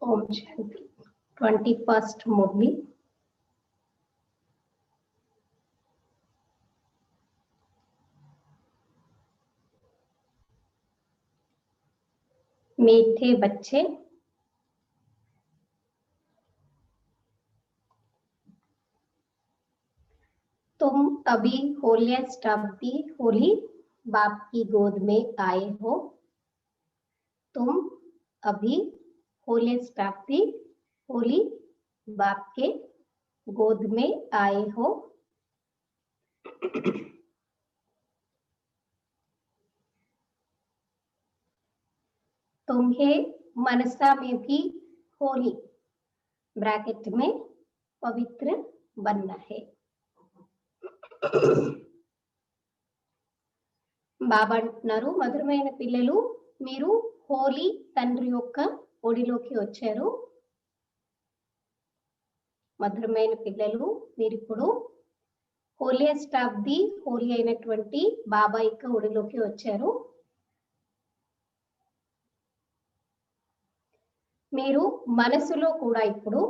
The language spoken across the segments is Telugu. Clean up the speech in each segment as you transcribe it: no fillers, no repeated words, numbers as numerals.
ओम शांति 21st मुरली। मीठे बच्चे, तुम अभी होलिएस्ट ऑफ दी होली बाप की गोद में आए हो। तुम अभी होलिएस्ट ऑफ दी होली बाप के गोद में आए हो। तुम्हें मनसा में भी होली ब्रैकेट में पवित्र बनना है। బాబా అంటున్నారు, మధురమైన పిల్లలు, మీరు హోలీ తండ్రి యొక్క ఒడిలోకి వచ్చారు. మధురమైన పిల్లలు, మీరు ఇప్పుడు హోలియెస్ట్ ఆఫ్ ది హోలీ అయినటువంటి బాబా యొక్క ఒడిలోకి వచ్చారు. మీరు మనసులో కూడా ఇప్పుడు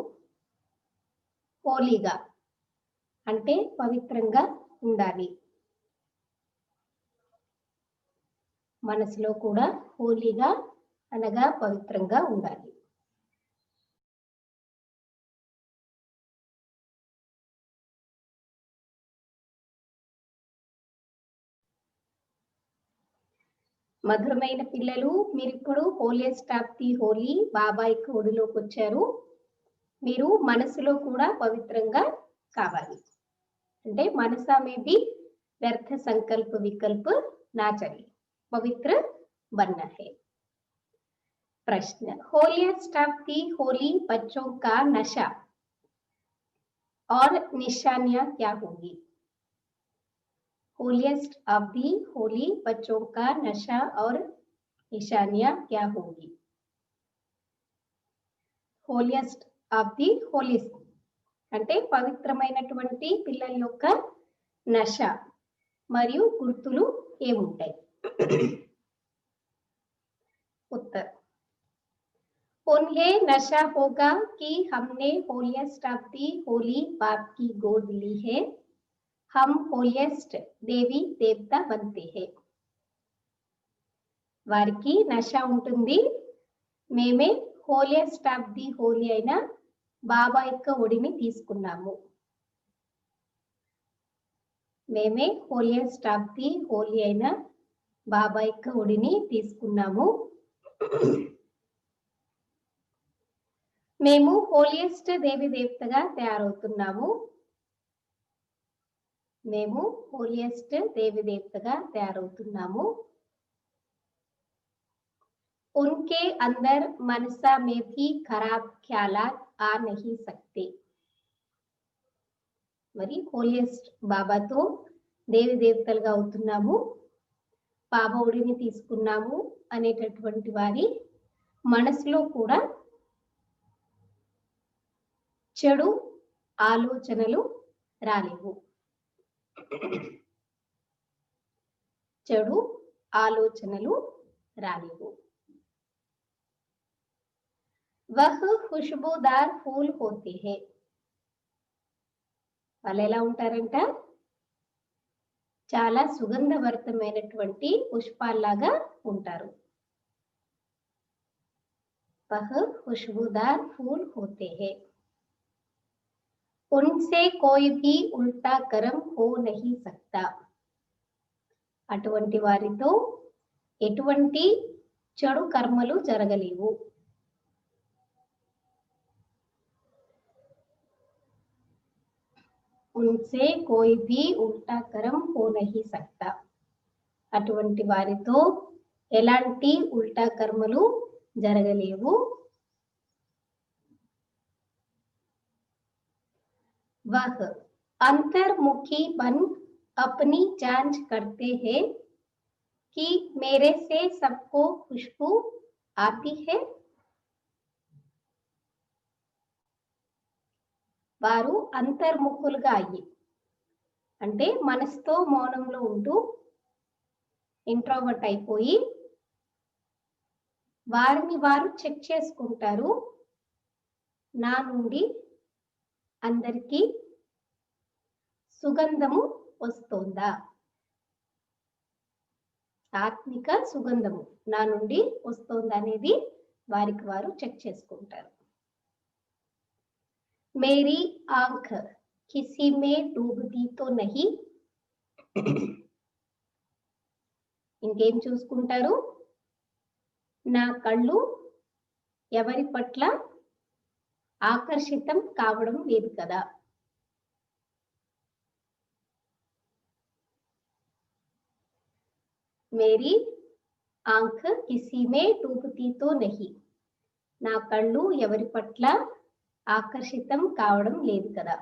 హోలీగా అంటే పవిత్రంగా ఉండాలి. మనసులో కూడా హోలీగా అనగా పవిత్రంగా ఉండాలి. మధురమైన పిల్లలు, మీరు ఇప్పుడు హోలియెస్ట్ ఆఫ్ ది హోలీ బాబా యొక్క ఒడిలోకి వచ్చారు. మీరు మనసులో కూడా పవిత్రంగా కావాలి. అంటే మనసా में भी व्यर्थ संकल्प विकल्प ना चले, पवित्र बनना है. प्रश्न, होलिएस्ट ऑफ दी होली बच्चों का नशा और निशानियां क्या होगी? होलिएस्ट ऑफ दी होली बच्चों का नशा और निशानियां क्या होगी? होलिएस्ट ऑफ दी होली అంటే పవిత్రమైనటువంటి పిల్లల యొక్క నశ మరియు గుర్తులు ఏముంటాయి? उत्तर, उन्हें नशा होगा कि हमने होलिएस्ट ऑफ दी होली बाप की गोद ली है, हम होलिएस्ट देवी देवता बनते हैं. వారికి నశ ఉంటుంది, మేమే హోలియెస్ట్ ఆఫ్ ది హోలీ అయిన బాబా యొక్క ఒడిని తీసుకున్నాము. మేమే హోలియెస్ట్ ఆఫ్ ది హోలీ అయిన బాబా యొక్క ఒడిని తీసుకున్నాము. మేము హోలియెస్ట్ దేవి దేవతగా తయారవుతున్నాము. మేము హోలియెస్ట్ దేవి దేవతగా తయారవుతున్నాము. उनके अंदर मनसा में भी खराब ख्यालात आ नहीं सकते. మరి హోలియెస్ట్ బాబాతో దేవి దేవతలుగా అవుతున్నాము, బాబా ఒడిని తీసుకున్నాము అనేటటువంటి వారి మనసులో కూడా చెడు ఆలోచనలు రాలేవు. చెడు ఆలోచనలు రాలేవు. वह खुशबूदार फूल होते हैं. వాళ్ళు ఎలా ఉంటారంట? చాలా సుగంధభరితమైనటువంటి పుష్పాల్లాగా ఉంటారు. वह खुशबूदार फूल होते हैं. उनसे कोई भी उल्टा कर्म हो नहीं सकता. అటువంటి వారితో ఎటువంటి చెడు కర్మలు జరగలేవు. उनसे कोई भी उल्टा कर्म हो नहीं सकता. అటువంటి వారితో ఎలాంటి ఉల్టా కర్మలు జరగలేవు. वह अंतर्मुखी बन अपनी जांच करते हैं कि मेरे से सबको खुशबू आती है. వారు అంతర్ముఖులుగా అయ్యి అంటే మనసుతో మౌనంలో ఉంటూ ఇంట్రోవర్ట్ అయిపోయి వారిని వారు చెక్ చేసుకుంటారు, నా నుండి అందరికీ సుగంధము వస్తోందా? ఆత్మిక సుగంధము నా నుండి వస్తోందా అనేది వారికి వారు చెక్ చేసుకుంటారు. మేరీ ఆంఖ్ కిసి మే డూబ్తీ తో నహీ. ఇంకేం చూసుకుంటారు? నా కళ్ళు ఎవరి పట్ల ఆకర్షితం కావడం లేదు కదా. మేరీ ఆంఖ్ కిసి మే డూబ్తీ తో నహీ. నా కళ్ళు ఎవరి పట్ల ఆకర్షితం కావడం లేదు కదా.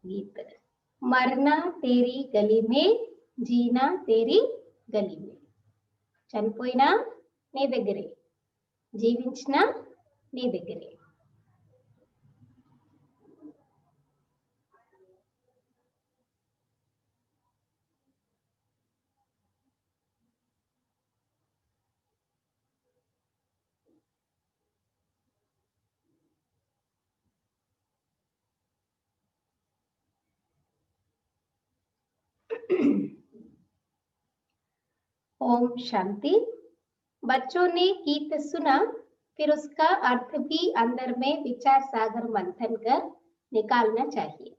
గీత మర్నా తేరీ గలీ మే, జీనా తేరీ గలీ మే. చనిపోయినా నీ దగ్గరే, జీవించినా నీ దగ్గరే. ओम शांति। बच्चों ने गीत सुना, फिर उसका अर्थ भी अंदर में विचार सागर मंथन कर निकालना चाहिए।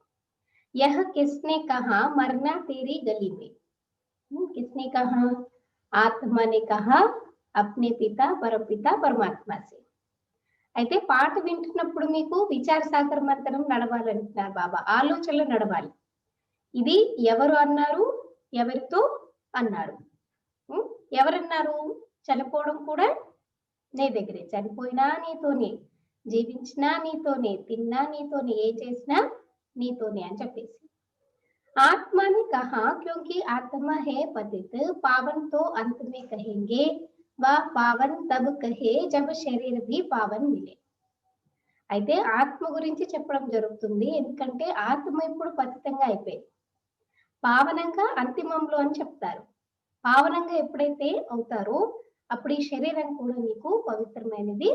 यह किसने कहा मरना तेरी गली में? किसने कहा? आत्मा ने कहा अपने पिता परमपिता परमात्मा से। అయితే పాట వింటున్నప్పుడు మీకు విచార సాగర మంతనం నడవాలంటున్నారు బాబా, ఆలోచనలు నడవాలి. ఇది ఎవరు అన్నారు, ఎవరితో అన్నారు? ఎవరన్నారు? చనిపోవడం కూడా నీ దగ్గరే, చనిపోయినా నీతోనే, జీవించినా నీతోనే, తిన్నా నీతోనే, ఏ చేసినా నీతోనే అని చెప్పేసి. आत्मा ने कहा क्योंकि आत्मा है पतित, पावन तो अंत में कहेंगे, वह पावन तब कहे जब शरीर भी पावन मिले. అయితే ఆత్మ గురించి చెప్పడం జరుగుతుంది, ఎందుకంటే ఆత్మ ఇప్పుడు పతితంగా అయిపోయింది, పావనంగా అంతిమంలో అని చెప్తారు. పావనంగా ఎప్పుడైతే అవుతారో అప్పుడు ఈ శరీరం కూడా మీకు పవిత్రమైనది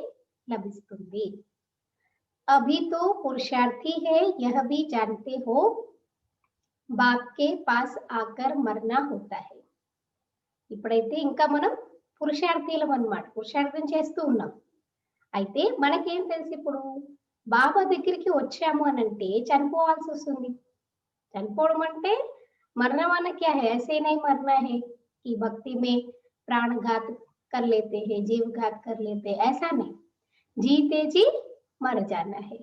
లభిస్తుంది. अभी तो पुरुषार्थी है, यह भी जानते हो बाप के पास आकर मरना होता है. ఇప్పుడైతే ఇంకా మనం పురుషార్థీలం అన్నమాట, పురుషార్థం చేస్తూ ఉన్నాం. అయితే మనకేం తెలుసు, ఇప్పుడు బాబా దగ్గరికి వచ్చాము అని అంటే చనిపోవాల్సి వస్తుంది. చనిపోవడం అంటే मरना वाना क्या है? ऐसे नहीं मरना है कि भक्ति में प्राणघात कर लेते हैं, जीवघात कर लेते हैं, ऐसा नहीं. जीते जी मर जाना है.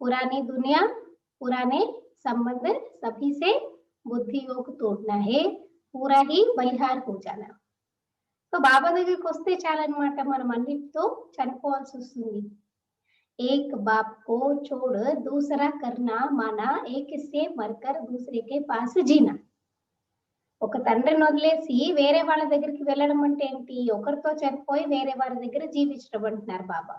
पुरानी दुनिया, पुराने संबंध सभी से बुद्धि योग तोड़ना है, पूरा ही बलिहार हो जाना. तो బాబా దగ్గరికి వస్తే చాలన్నమాట, మనం అన్నిటితో చనిపోవాల్సి వస్తుంది. एक बाप को छोड़ दूसरा करना माना एक से मरकर दूसरे के पास जीना. ఒక తండ్రిని వదిలేసి వేరే వాళ్ళ దగ్గరికి వెళ్ళడం అంటే ఏంటి? ఒకరితో చనిపోయి వేరే వారి దగ్గర జీవించడం అంటున్నారు బాబా.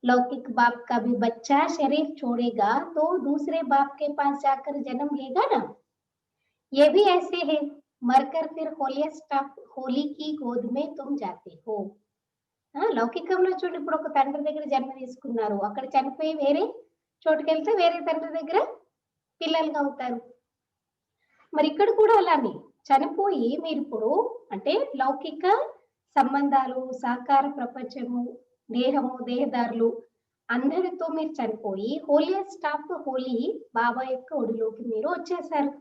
लौकिक बाप का भी बच्चा शरीर छोड़ेगा तो दूसरे बाप के पास जाकर जन्म लेगा ना. ये भी ऐसे है, मरकर फिर होली की गोद में तुम जाते हो. లౌకికంలో చూడండి, ఇప్పుడు ఒక తండ్రి దగ్గర జన్మ తీసుకున్నారు, అక్కడ చనిపోయి వేరే చోటుకెళ్తే వేరే తండ్రి దగ్గర పిల్లలుగా అవుతారు. మరి ఇక్కడ కూడా అలానే చనిపోయి మీరు ఇప్పుడు అంటే లౌకిక సంబంధాలు, సాకార ప్రపంచము, దేహము, దేహదారులు అందరితో మీరు చనిపోయి హోలియెస్ట్ ఆఫ్ హోలీ బాబా యొక్క ఒడిలోకి మీరు వచ్చేసారు.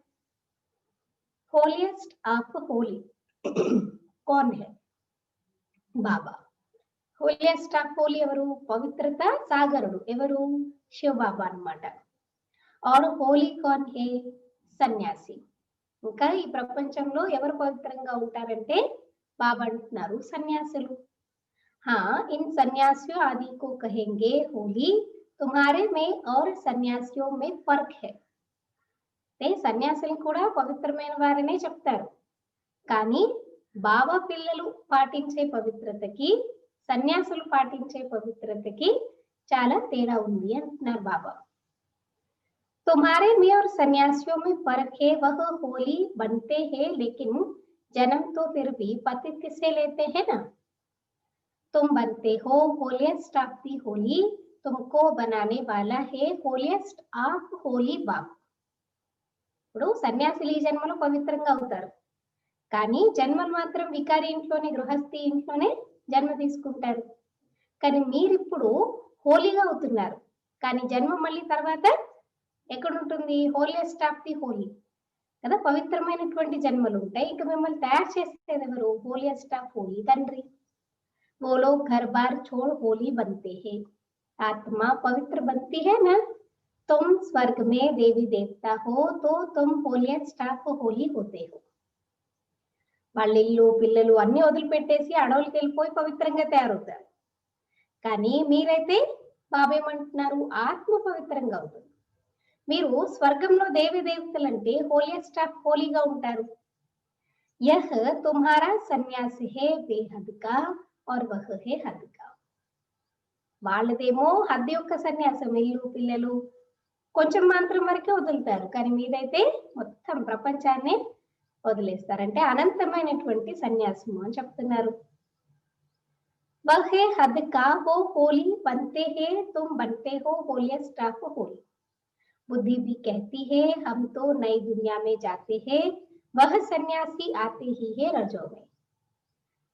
హోలియెస్ట్ ఆఫ్ హోలీ कौन है? బాబా. హోలియెస్ట్ ఆఫ్ హోలీ ఎవరు? పవిత్రత సాగరుడు ఎవరు? శివ బాబా అన్నమాట. और होली कौन है? సన్యాసి. ఇంకా ఈ ప్రపంచంలో ఎవరు పవిత్రంగా ఉంటారంటే బాబా అంటున్నారు సన్యాసులు. हाँ, इन सन्यासियों आदि को कहेंगे होली, तुम्हारे में और सन्यासियों में फर्क है. సన్యాసులు కూడా పవిత్రమైన వారనే చెప్తారు, కానీ బాబా పిల్లలు పాటించే పవిత్రతకి సన్యాసులు పాటించే పవిత్రతకి చాలా తేడా ఉంది అంటున్నారు బాబా. तुम्हारे में और सन्यासियों में फर्क है, वह होली बनते हैं लेकिन जन्म तो फिर भी पतित से लेते हैं ना. तुम बनते हो होलिएस्ट ऑफ दी होली, तुमको बनाने वाला है హోలియెస్ట్ ఆఫ్ హోలీ బాబా. ఇప్పుడు సన్యాసులు ఈ జన్మలో పవిత్రంగా అవుతారు, కానీ జన్మలు మాత్రం వికారి ఇంట్లోనే, గృహస్థి ఇంట్లోనే జన్మ తీసుకుంటారు. కానీ మీరిప్పుడు హోలీగా అవుతున్నారు, కానీ జన్మ మళ్ళీ తర్వాత ఎక్కడుంటుంది? హోలియెస్ట్ ఆఫ్ ది హోలీ కదా, పవిత్రమైనటువంటి జన్మలు ఉంటాయి. ఇంకా మిమ్మల్ని తయారు చేసేది ఎవరు? హోలియెస్ట్ ఆఫ్ హోలీ తండ్రి. वो लोग घर बार छोड़ होली बनते हैं, आत्मा पवित्र बनती है ना. तुम स्वर्ग में देवी देवता हो तो तुम होलिएस्ट ऑफ होली होते हो. వాళ్ళ ఇల్లు పిల్లలు అన్ని వదిలిపెట్టేసి అడవులకి వెళ్ళిపోయి పవిత్రంగా తయారవుతారు. కానీ మీరైతే బాబా ఏమంటున్నారు? ఆత్మ పవిత్రంగా అవుతుంది. మీరు స్వర్గంలో దేవి దేవతలు అంటే హోలియెస్ట్ ఆఫ్ హోలీగా ఉంటారు. యహ్ తుమ్హారా సన్యాస్ హే బేహద్ కా और वह है हद का. వాళ్ళదేమో హద్దు యొక్క సన్యాసం, ఇల్లు పిల్లలు కొంచెం మాత్రం వరకే వదులుతారు, కానీ మీదైతే మొత్తం ప్రపంచాన్ని వదిలేస్తారంటే అనంతమైనటువంటి సన్యాసము అని చెప్తున్నారు. वह है हद का, वो होली बनते हैं, तुम बनते हो होलिएस्ट ऑफ होली. बुद्धि भी कहती है हम तो नई दुनिया में जाते हैं, वह सन्यासी आते ही है रजो में.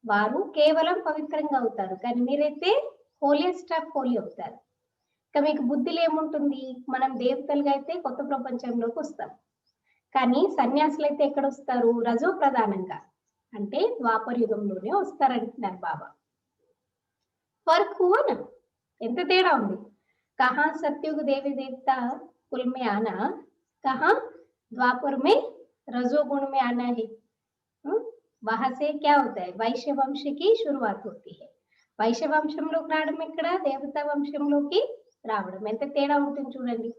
వారు కేవలం పవిత్రంగా అవుతారు, కానీ మీరైతే హోలియెస్ట్ ఆఫ్ హోలీ అవుతారు. ఇక మీకు బుద్ధిలో ఏముంటుంది? మనం దేవతలుగా అయితే కొత్త ప్రపంచంలోకి వస్తాం, కానీ సన్యాసులు అయితే ఎక్కడ వస్తారు? రజో ప్రధానంగా, అంటే ద్వాపర యుగంలోనే వస్తారంటున్నారు బాబా. ఫర్క్ హువా, ఎంత తేడా ఉంది. కహా సత్యుగ దేవి దేవత కుల్ మే ఆనా, కహా ద్వాపర్ మే रजोगुण में आना है. वहां से क्या होता है? వైశ్య వంశ की शुरुआत होती है. వైశ్య వంశంలోకి రావడం ఇక్కడ, దేవతా వంశంలోకి రావడం ఎంత తేడా ఉంటుంది చూడండి.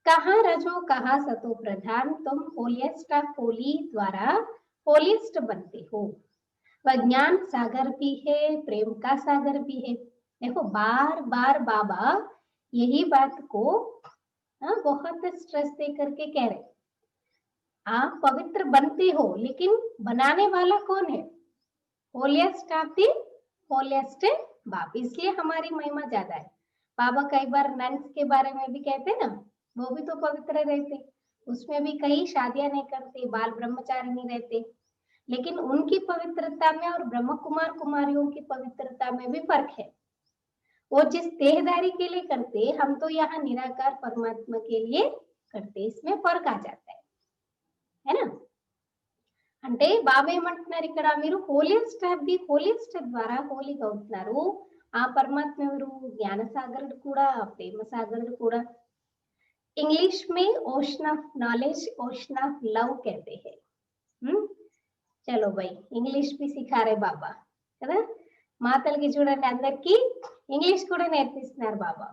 कहा रजो कहा सतो प्रधान, तुम होलिएस्ट ऑफ होली द्वारा होलिएस्ट बनते हो. वह ज्ञान सागर भी है, प्रेम का सागर भी है. देखो बार बार बाबा यही बात को बहुत स्ट्रेस दे करके कह रहे, आप पवित्र बनते हो, लेकिन बनाने वाला कौन है? होलिएस्ट ऑफ दी होलिएस्ट बाप. इसलिए हमारी महिमा ज्यादा है. बाबा कई बार नन्स के बारे में भी कहते ना, वो भी तो पवित्र रहते, उसमें भी कई शादियां नहीं करते, बाल ब्रह्मचारी नहीं रहते, लेकिन उनकी पवित्रता में और ब्रह्म कुमार कुमारियों की पवित्रता में भी फर्क है. वो जिस देहदारी के लिए करते, हम तो यहाँ निराकार परमात्मा के लिए करते, इसमें फर्क आ जाता है ना. అంటే బాబా ఏమంటున్నారు ఇక్కడ? మీరు హోలియెస్ట్ ఆఫ్ ది హోలియెస్ట్ ద్వారా హోలీగా అవుతున్నారు. ఆ పరమాత్మ ఎవరు? జ్ఞాన సాగరుడు కూడా, ప్రేమ సాగరుడు కూడా. English May ocean of knowledge, ocean of love कहते हैं. చలో భాయ్, ఇంగ్లీష్ भी सिखा रहे బాబా కదా. మాతలకి చూడండి, అందరికి ఇంగ్లీష్ కూడా నేర్పిస్తున్నారు బాబా.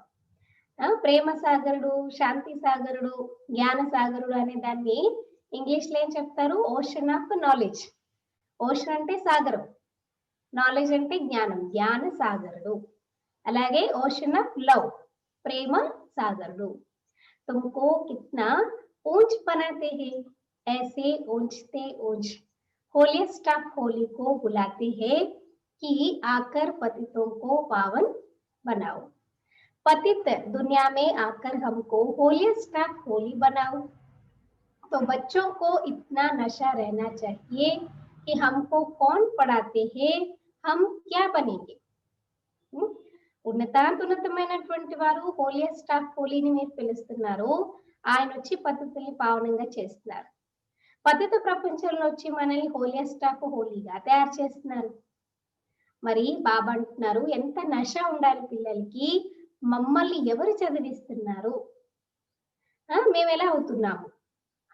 ప్రేమ సాగరుడు, శాంతి సాగరుడు, జ్ఞాన సాగరుడు అనే దాన్ని ఇంగ్లీష్ లో ఏం చెప్తారు? Ocean of knowledge. ఓషన్ అంటే సాగరం, నాలెడ్జ్ అంటే జ్ఞానం, జ్ఞాన సాగరుడు. అలాగే ఓషన్ ఆఫ్ లవ్, ప్రేమ సాగరుడు. तुमको कितना ऊंच बनाते हैं, ऐसे ऊंचते ऊंच होलिएस्ट ऑफ होली को बुलाते हैं कि आकर पतितों को पावन बनाओ. पतित दुनिया में आकर हमको होलिएस्ट ऑफ होली बनाओ. तो बच्चों को इतना नशा रहना चाहिए कि हमको कौन पढ़ाते हैं, हम क्या बनेंगे. ఉన్నతాంతున్నతమైనటువంటి వారు హోలియెస్ట్ ఆఫ్ హోలీని మీరు పిలుస్తున్నారు, ఆయన వచ్చి పద్ధతుల్ని పావనంగా చేస్తున్నారు. పతిత ప్రపంచంలో వచ్చి మనల్ని హోలియెస్ట్ ఆఫ్ హోలీగా తయారు చేస్తున్నారు. మరి బాబా అంటున్నారు, ఎంత నశ ఉండాలి పిల్లలకి, మమ్మల్ని ఎవరు చదివిస్తున్నారు, మేము ఎలా అవుతున్నాము.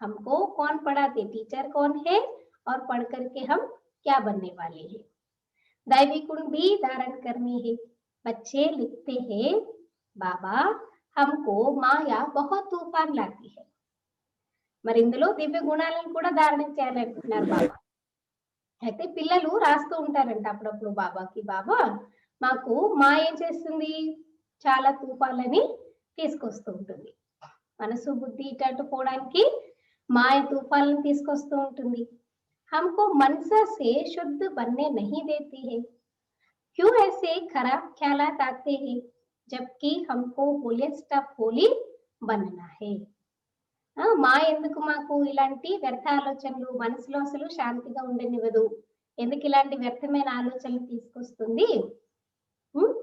हमको कौन पढ़ाते, टीचर कौन है और पढ़ करके हम क्या बनने वाले हैं. दैवी गुण भी धारण करनी है. बच्चे लिखते हैं, बाबा हमको माया बहुत तूफान लाती है. మరి ఇందులో దివ్య గుణాలను కూడా ధారణ చేయాలంటున్నారు బాబా. అయితే పిల్లలు రాస్తూ ఉంటారంట అప్పుడప్పుడు బాబాకి, బాబా మాకు మాయ ఏం చేస్తుంది, చాలా తుఫాన్లని తీసుకొస్తూ ఉంటుంది. మనసు బుద్ధి ఇటు పోవడానికి మాయ తూఫాలను తీసుకొస్తూ ఉంటుంది. हमको मनसा से शुद्ध बनने नहीं देती है. क्यों ऐसे खराब ख्यालात आते हैं जबकि हमको होलियस्ट ऑफ होली बनना है. మా ఎందుకు మాకు ఇలాంటి వ్యర్థ ఆలోచనలు మనసులో అసలు శాంతిగా ఉండనివ్వదు. ఎందుకు ఇలాంటి వ్యర్థమైన ఆలోచనలు తీసుకొస్తుంది? హ్మ్.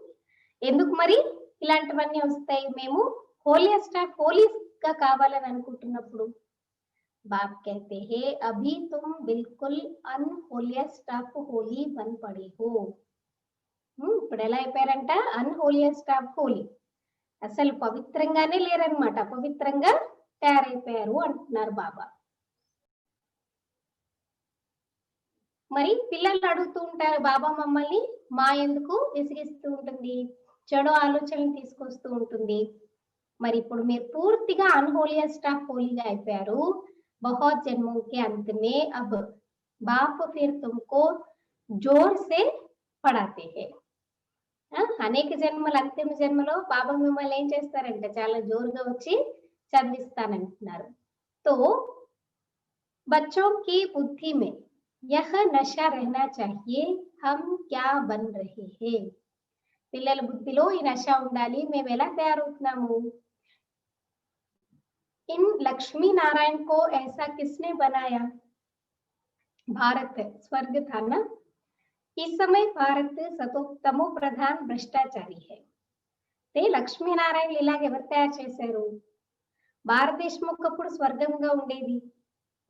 ఎందుకు మరి ఇలాంటివన్నీ వస్తాయి? మేము హోలియస్ట్ ఆఫ్ హోలీస్‌గా కావాలని అనుకుంటున్నప్పుడు. बाप कहते हैं अभी तुम बिल्कुल अनहोलियस्ट ऑफ होली बन पड़े हो. ఇప్పుడు ఎలా అయిపోయారంట? అన్‌హోలియస్ట్ ఆఫ్ హోలీ. అసలు పవిత్రంగానే లేరన్నమాట. అపవిత్రంగా తయారైపోయారు అంటున్నారు బాబా. మరి పిల్లలు అడుగుతూ ఉంటారు బాబా మమ్మల్ని, మా ఎందుకు విసిగిస్తూ ఉంటుంది, చెడు ఆలోచనలు తీసుకొస్తూ ఉంటుంది. మరి ఇప్పుడు మీరు పూర్తిగా అన్‌హోలియస్ట్ ఆఫ్ హోలీగా అయిపోయారు. बहुत जन्मों के अंत में अब बाप फिर तुमको जोर से पढ़ाते हैं. అనేక జన్మల అంతిమ జన్మలో బాబా మిమ్మల్ని ఏం చేస్తారంటే చాలా జోరుగా వచ్చి చదివిస్తానంటున్నారు. तो बच्चों की बुद्धि में यह नशा रहना चाहिए हम क्या बन रहे हैं. పిల్లల బుద్ధిలో ఈ నష ఉండాలి, మేము ఎలా తయారవుతున్నాము. इन लक्ष्मी नारायण को ऐसा किसने बनाया? भारत स्वर्ग था ना. इस समय भारत सतोत्तमो प्रधान भ्रष्टाचारी है. ते లక్ష్మీ నారాయణ ఇలాగ ఎవరు తయారు చేశారు? భారతదేశం ఒకప్పుడు స్వర్గంగా ఉండేది.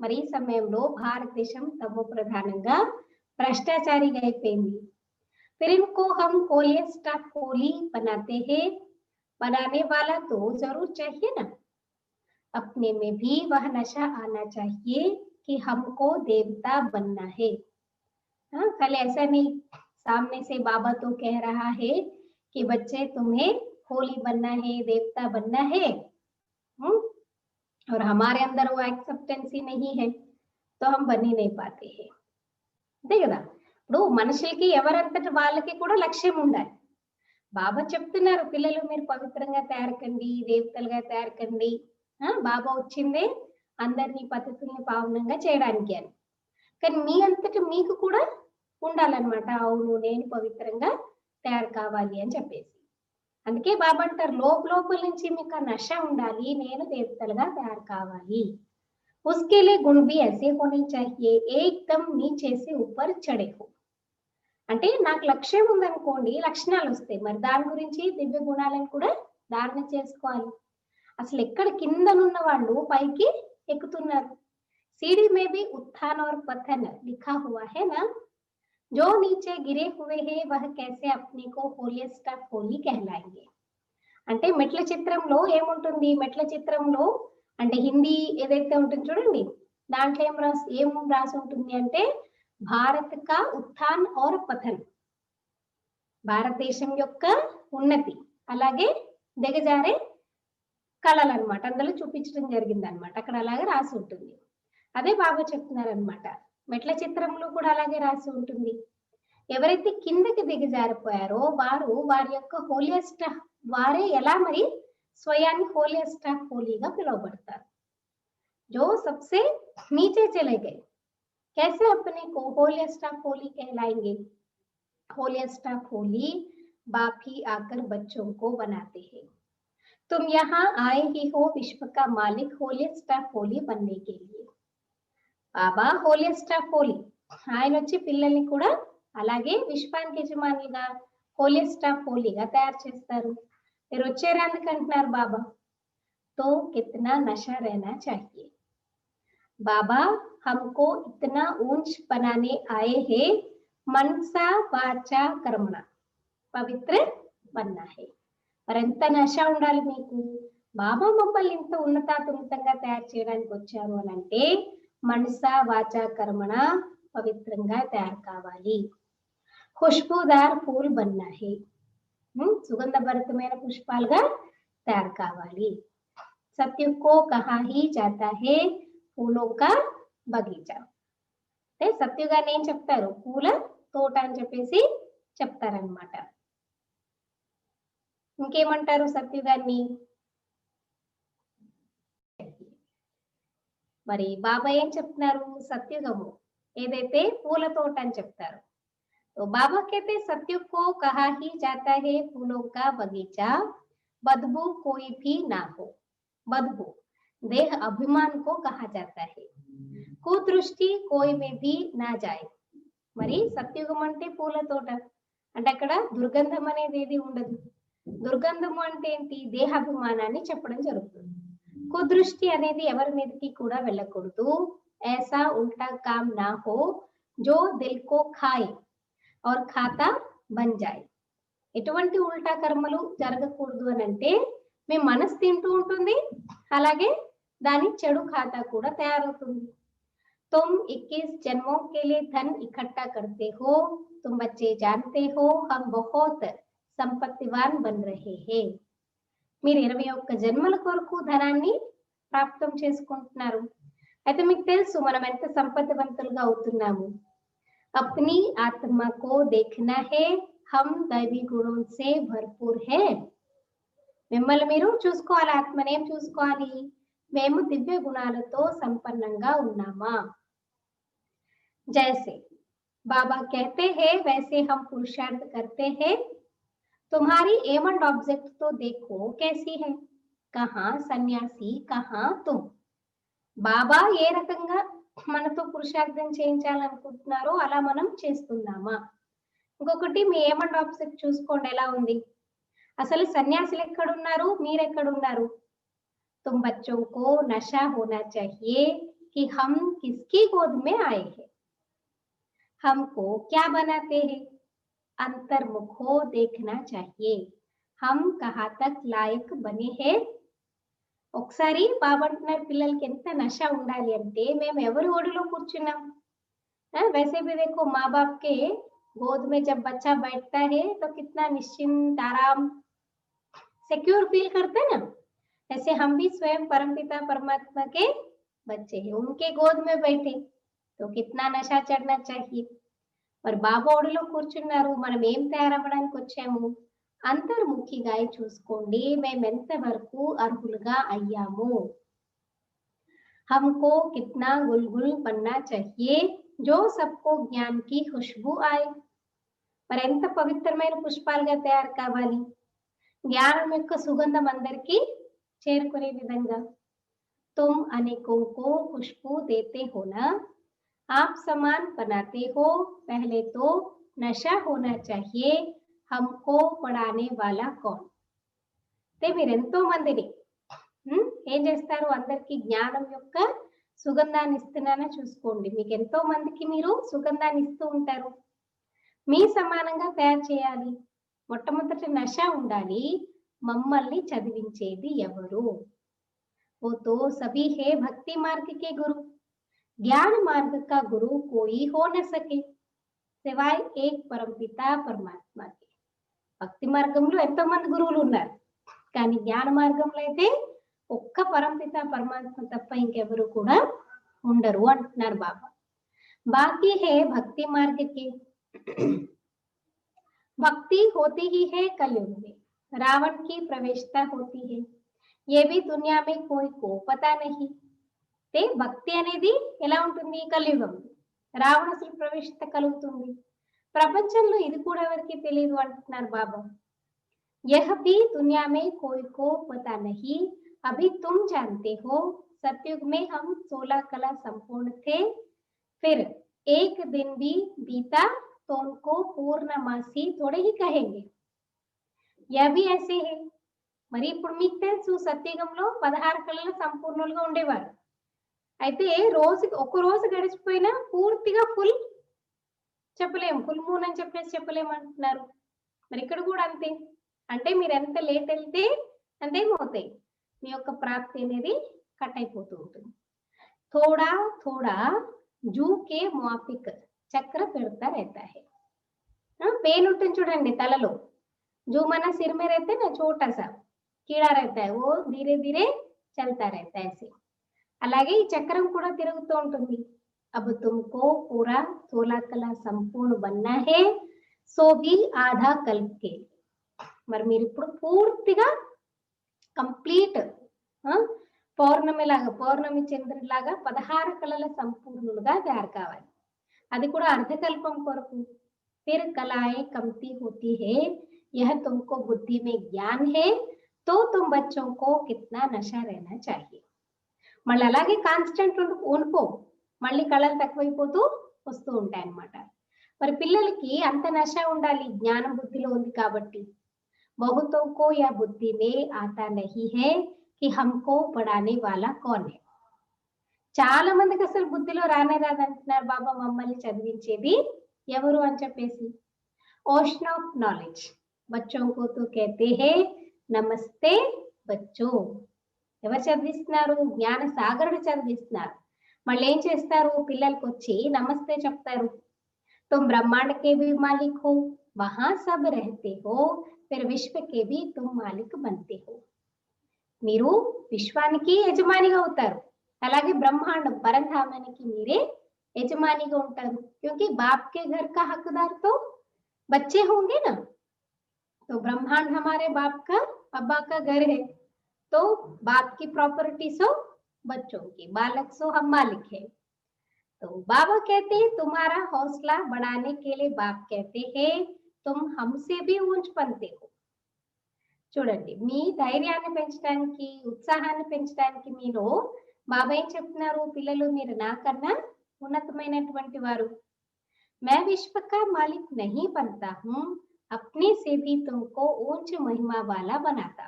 మరి ఈ సమయంలో భారతదేశం తమో ప్రధానంగా భ్రష్టాచారిగా అయిపోయింది. फिर इनको हम होलियस्ट ऑफ होली बनाते हैं. बनाने वाला तो जरूर चाहिए ना. अपने में भी वह नशा आना चाहिए कि हमको देवता बनना है. कल ऐसा नहीं, सामने से बाबा तो कह रहा है कि बच्चे तुम्हें होली बनना है, देवता बनना है. और हमारे अंदर वो एक्सेप्टेंसी नहीं है तो हम बन ही नहीं पाते हैं. అంతే కదా. ఇప్పుడు మనుషులకి ఎవరంతటి వాళ్ళకి కూడా లక్ష్యం ఉండాలి. బాబా చెప్తున్నారు పిల్లలు మీరు పవిత్రంగా తయారకండి, దేవతలుగా తయారకండి. బాబా వచ్చిందే అందరినీ పద్ధతుల్ని పావనంగా చేయడానికి అని. కానీ మీ అంతటి మీకు కూడా ఉండాలన్నమాట. అవును నేను పవిత్రంగా తయారు కావాలి అని చెప్పేసి. అందుకే బాబా అంటారు లోపల నుంచి మీకు ఆ నష ఉండాలి, నేను దేవతలుగా తయారు కావాలి. उसके लिए गुण भी ऐसे होने चाहिए एकदम नीचे से ऊपर चढ़े हो. అంటే నాకు లక్ష్యం ఉందనుకోండి, లక్షణాలు వస్తాయి. మరి దాని గురించి దివ్య గుణాలను కూడా ధారణ చేసుకోవాలి. అసలు ఎక్కడ కిందనున్న వాళ్ళు పైకి ఎక్కుతున్నారు. सीढ़ी में भी उत्थान और पतन लिखा हुआ है ना. जो नीचे गिरे हुए हैं वह कैसे अपने को होलियस्ट ऑफ होली कहलाएंगे. అంటే మెట్ల చిత్రంలో ఏముంటుంది? మెట్ల చిత్రంలో అంటే హిందీ ఏదైతే ఉంటుంది చూడండి, దాంట్లో ఏం రాసి ఉంటుంది అంటే భారత్ కా ఉత్థాన్ और పతన్, భారతదేశం యొక్క ఉన్నతి అలాగే దిగజారే కళలు అన్నమాట. అందులో చూపించడం జరిగింది అన్నమాట. అక్కడ అలాగే రాసి ఉంటుంది. అదే బాబా చెప్తున్నారన్నమాట. మెట్ల చిత్రంలో కూడా అలాగే రాసి ఉంటుంది. ఎవరైతే కిందకి దిగజారిపోయారో వారి యొక్క హోలియస్ట్ వారే ఎలా మరి స్వయాన్ని హోలియస్ట్ ఆఫ్ హోలీగా పిలువబడతారు. जो सबसे नीचे चले गए कैसे अपने को होलियस्ट ऑफ होली कहलाएंगे. होलियस्ट ऑफ होली बाप ही आकर बच्चों को बनाते हैं. तुम यहाँ आए ही हो विश्व का मालिक होलियस्ट ऑफ होली बनने के लिए. బాబా హోలియస్ట్ ఆఫ్ హోలీ ఆయన వచ్చి పిల్లల్ని కూడా అలాగే విశ్వానికి యజమానులుగా హోలియస్ట్ ఆఫ్ హోలీగా తయారు చేస్తారు. మీరు వచ్చారు అందుకంటున్నారు బాబా. तो कितना नशा रहना चाहिए. बाबा हमको इतना ऊंच बनाने आए हैं मनसा वाचा कर्मणा पवित्र बनना है. మరి ఎంత నష ఉండాలి మీకు. బాబా మమ్మల్ని ఇంత ఉన్నతంగా తయారు చేయడానికి వచ్చారు అని అంటే మనసా వాచా కర్మణ పవిత్రంగా తయారు కావాలి. ఖుష్బూదార్ ఫూల్ బన్నా హే, సుగంధభరితమైన పుష్పాలుగా తయారు కావాలి. సత్య కో కహా హీ జాతా హే ఫూలో కా బగీచా. అంటే సత్యుగాన్ని ఏం చెప్తారు? పూల తోట అని చెప్పేసి చెప్తారనమాట. ఇంకేమంటారు సత్యుగాన్ని? మరి బాబా ఏం చెప్తున్నారు? సత్యుగము ఏదైతే పూల తోట అని చెప్తారు. तो बाबा कहते सत्युग को कहा ही जाता है फूलों का बगीचा, बदबू कोई भी ना हो। बदबू देह अभिमान को कहा जाता है। కుదృష్టి కోయి में भी ना जाए। మరి సత్యుగం అంటే పూల తోట అంటే అక్కడ దుర్గంధం అనేది ఏది ఉండదు. దుర్గంధము అంటే ఏంటి? దేహాభిమానాన్ని చెప్పడం జరుగుతుంది. కుదృష్టి అనేది ఎవరి మీదకి కూడా వెళ్ళకూడదు. ऐसा उल्टा काम ना हो जो दिल को खाए और खाता बन जाए। ఎటువంటి ఉల్టా కర్మలు జరగకూడదు అని అంటే మీ మనసు తింటూ ఉంటుంది, అలాగే దాని చెడు ఖాతా కూడా తయారవుతుంది. तुम 21 जन्मों के लिए धन इकट्ठा करते हो। तुम बच्चे जानते हो हम बहुत संपत्तिवान बन रहे हैं। మీరు 21 జన్మల కొరకు ధనాన్ని ప్రాప్తం చేసుకుంటున్నారు. అయితే మీకు తెలుసు మనం ఎంత సంపత్తివంతులుగా అవుతున్నాము. अपनी आत्मा को देखना है हम दैवी गुणों से भरपूर है। మిమ్మల్ని మీరు చూసుకోవాలి, ఆత్మని ఏం చూసుకోవాలి? మేము దివ్య గుణాలతో సంపన్నంగా ఉన్నామా? जैसे बाबा कहते हैं वैसे हम पुरुषार्थ करते हैं। तुम्हारी एम एंड ऑब्जेक्ट तो देखो कैसी है, कहाँ सन्यासी कहाँ तुम। బాబా ఏ రకంగా మనతో పురుషార్థం చేయించాలనుకుంటున్నారో అలా మనం చేస్తున్నామా? ఇంకొకటి మీ ఏం అండ్ ఆబ్జెక్ట్ చూసుకోండి ఎలా ఉంది. అసలు సన్యాసులు ఎక్కడున్నారు, మీరెక్కడున్నారు? तुम बच्चों को नशा होना चाहिए कि हम किसकी गोद में आए हैं। हमको क्या बनाते हैं? अंतर्मुख हो देखना चाहिए हम कहाँ तक लायक बने हैं। ఒకసారి బాబా అంటున్నారు పిల్లలకి ఎంత నష ఉండాలి అంటే మేము ఎవరి ఓడిలో కూర్చున్నాం. वैसे भी देखो माँ बाप के गोद में जब बच्चा बैठता है तो कितना निश्चिंत आराम सिक्योर फील करते हैं ना। ऐसे हम भी स्वयं परमपिता परमात्मा के बच्चे हैं, उनके गोद में बैठे तो कितना नशा चढ़ना चाहिए। మరి బాబా ఓడిలో కూర్చున్నారు, మనం ఏం తయారవ్వడానికి వచ్చాము? అంతర్ముఖిగా చూసుకోండి మేము ఎంత వరకు అర్హులుగా అయ్యాము. हमको कितना गुलगुल बनना चाहिए जो सबको ज्ञान की खुशबू आए। మరి ఎంత పవిత్రమైన పుష్పాలుగా తయారు కావాలి, జ్ఞానం యొక్క సుగంధం అందరికీ చేరుకునే విధంగా. तुम अनेकों को खुशबू देते हो ना, आप समान बनाते हो। पहले तो नशा होना चाहिए हमको पढ़ाने वाला कौन। అంటే మీరు ఎంతో మందిని ఏం చేస్తారు, అందరికి జ్ఞానం యొక్క సుగంధాన్ని ఇస్తున్నానో చూసుకోండి. మీకు ఎంతో మందికి మీరు సుగంధాన్ని ఇస్తూ ఉంటారు, మీ సమానంగా తయారు చేయాలి. మొట్టమొదటి నష ఉండాలి, మమ్మల్ని చదివించేది ఎవరు? वो तो सभी है भक्ति मार्ग के गुरु। ज्ञान मार्ग का गुरु कोई हो न सके सिवाय एक परमपिता परमात्मा के। భక్తి మార్గంలో ఎంతో మంది గురువులు ఉన్నారు, కానీ జ్ఞాన మార్గంలో అయితే ఒక్క పరంపిత పరమాత్మ తప్ప ఇంకెవరు కూడా ఉండరు అంటున్నారు బాబా. బాకీ హే భక్తి మార్గ కే भक्ति होती ही है कलयुग में, रावण की प्रवेशता होती है ये भी दुनिया में कोई को पता नहीं। ते భక్తి అనేది ఎలా ఉంటుంది? కలియుగం రావణాసుల ప్రవేశత కలుగుతుంది, ప్రపంచంలో ఇది కూడా ఎవరికి తెలియదు అంటున్నారు బాబా. यह भी दुनिया में कोई को पता नहीं, अभी तुम जानते हो। सतयुग में हम 16 कला संपूर्ण थे, फिर एक दिन भी बीता तो उनको पूर्णमासी थोड़े ही कहेंगे। यह भी ऐसे है। మరి ఇప్పుడు మీకు తెలుసు సత్యుగంలో 16 కళల సంపూర్ణులుగా ఉండేవారు. అయితే రోజుకి ఒక రోజు గడిచిపోయినా పూర్తిగా ఫుల్ చెప్పలేము, ఫుల్ మూన్ అని చెప్పేసి చెప్పలేము అంటున్నారు. మరి ఇక్కడ కూడా అంతే, అంటే మీరు ఎంత లేట్ వెళ్తే అంతేమవుతాయి, మీ యొక్క ప్రాప్తి అనేది కట్ అయిపోతూ ఉంటుంది. थोड़ा थोड़ा జూ కే మువాఫిక్ చక్ర పెడతా रहता है। पेन ఉంటుంది చూడండి తలలో, जो मना सिर में रहते ना छोटा सा कीड़ा रहता है, वो धीरे धीरे चलता रहता है ऐसे। అలాగే ఈ చక్రం కూడా తిరుగుతూ ఉంటుంది. अब तुमको पूरा 16 कला संपूर्ण बनना है, सो भी आधा कल्प के। మరి మీరు ఇప్పుడు పూర్తిగా కంప్లీట్ పౌర్ణమిలాగా పౌర్ణమి చంద్రుడిలాగా 16 కళల సంపూర్ణులుగా తయారు కావాలి. అది కూడా అర్ధకల్పం కొరకు. फिर कलाएं कमती होती है, यह तुमको बुद्धि में ज्ञान है, तो तुम बच्चों को कितना नशा रहना चाहिए. మళ్ళీ అలాగే కాన్స్టెంట్ ఉండిపో, మళ్ళీ కళలు తక్కువైపోతూ వస్తూ ఉంటాయి అన్నమాట. మరి పిల్లలకి అంత నశ ఉండాలి, జ్ఞానం బుద్ధిలో ఉంది కాబట్టి. बहुतों को यह बुद्धि में आता नहीं है कि हमको पढ़ाने वाला कौन है. చాలా మందికి అసలు బుద్ధిలో రానే రాదంటున్నారు, బాబా మమ్మల్ని చదివించేది ఎవరు అని చెప్పేసి. ओशन ऑफ नॉलेज, बच्चों को तो कहते हैं नमस्ते बच्चों. ఎవరు చదివిస్తున్నారు? జ్ఞాన సాగరుడు చదివిస్తున్నారు. మళ్ళీ ఏం చేస్తారు? పిల్లలకి వచ్చి నమస్తే చెప్తారు. तुम ब्रह्मांड के भी मालिक हो, वहां सब रहते हो, फिर विश्व के भी तुम मालिक बनते हो. మీరు విశ్వానికి యజమానిగా అవుతారు, అలాగే బ్రహ్మాండం పరంధామానికి మీరే యజమానిగా ఉంటారు. क्योंकि बाप के घर का हकदार तो बच्चे होंगे ना. तो ब्रह्मांड हमारे बाप का, अब्बा का घर है, तो बाप की प्रॉपर्टी सो बच्चों की, बालक सो हम मालिक है. तो बाबा कहते हैं तुम्हारा हौसला बढ़ाने के लिए बाप कहते हैं तुम हमसे भी ऊंच बनते हो. చూడండి, మీ ధైర్యాన్ని పెంచడానికి, ఉత్సాహాన్ని పెంచడానికి మీలో బాబా ఏం చెప్తున్నారు? పిల్లలు మీరు నాకన్నా ఉన్నతమైనటువంటి వారు. मैं विश्व का मालिक नहीं बनता हूँ, अपने से भी तुमको ऊंच महिमा वाला बनाता.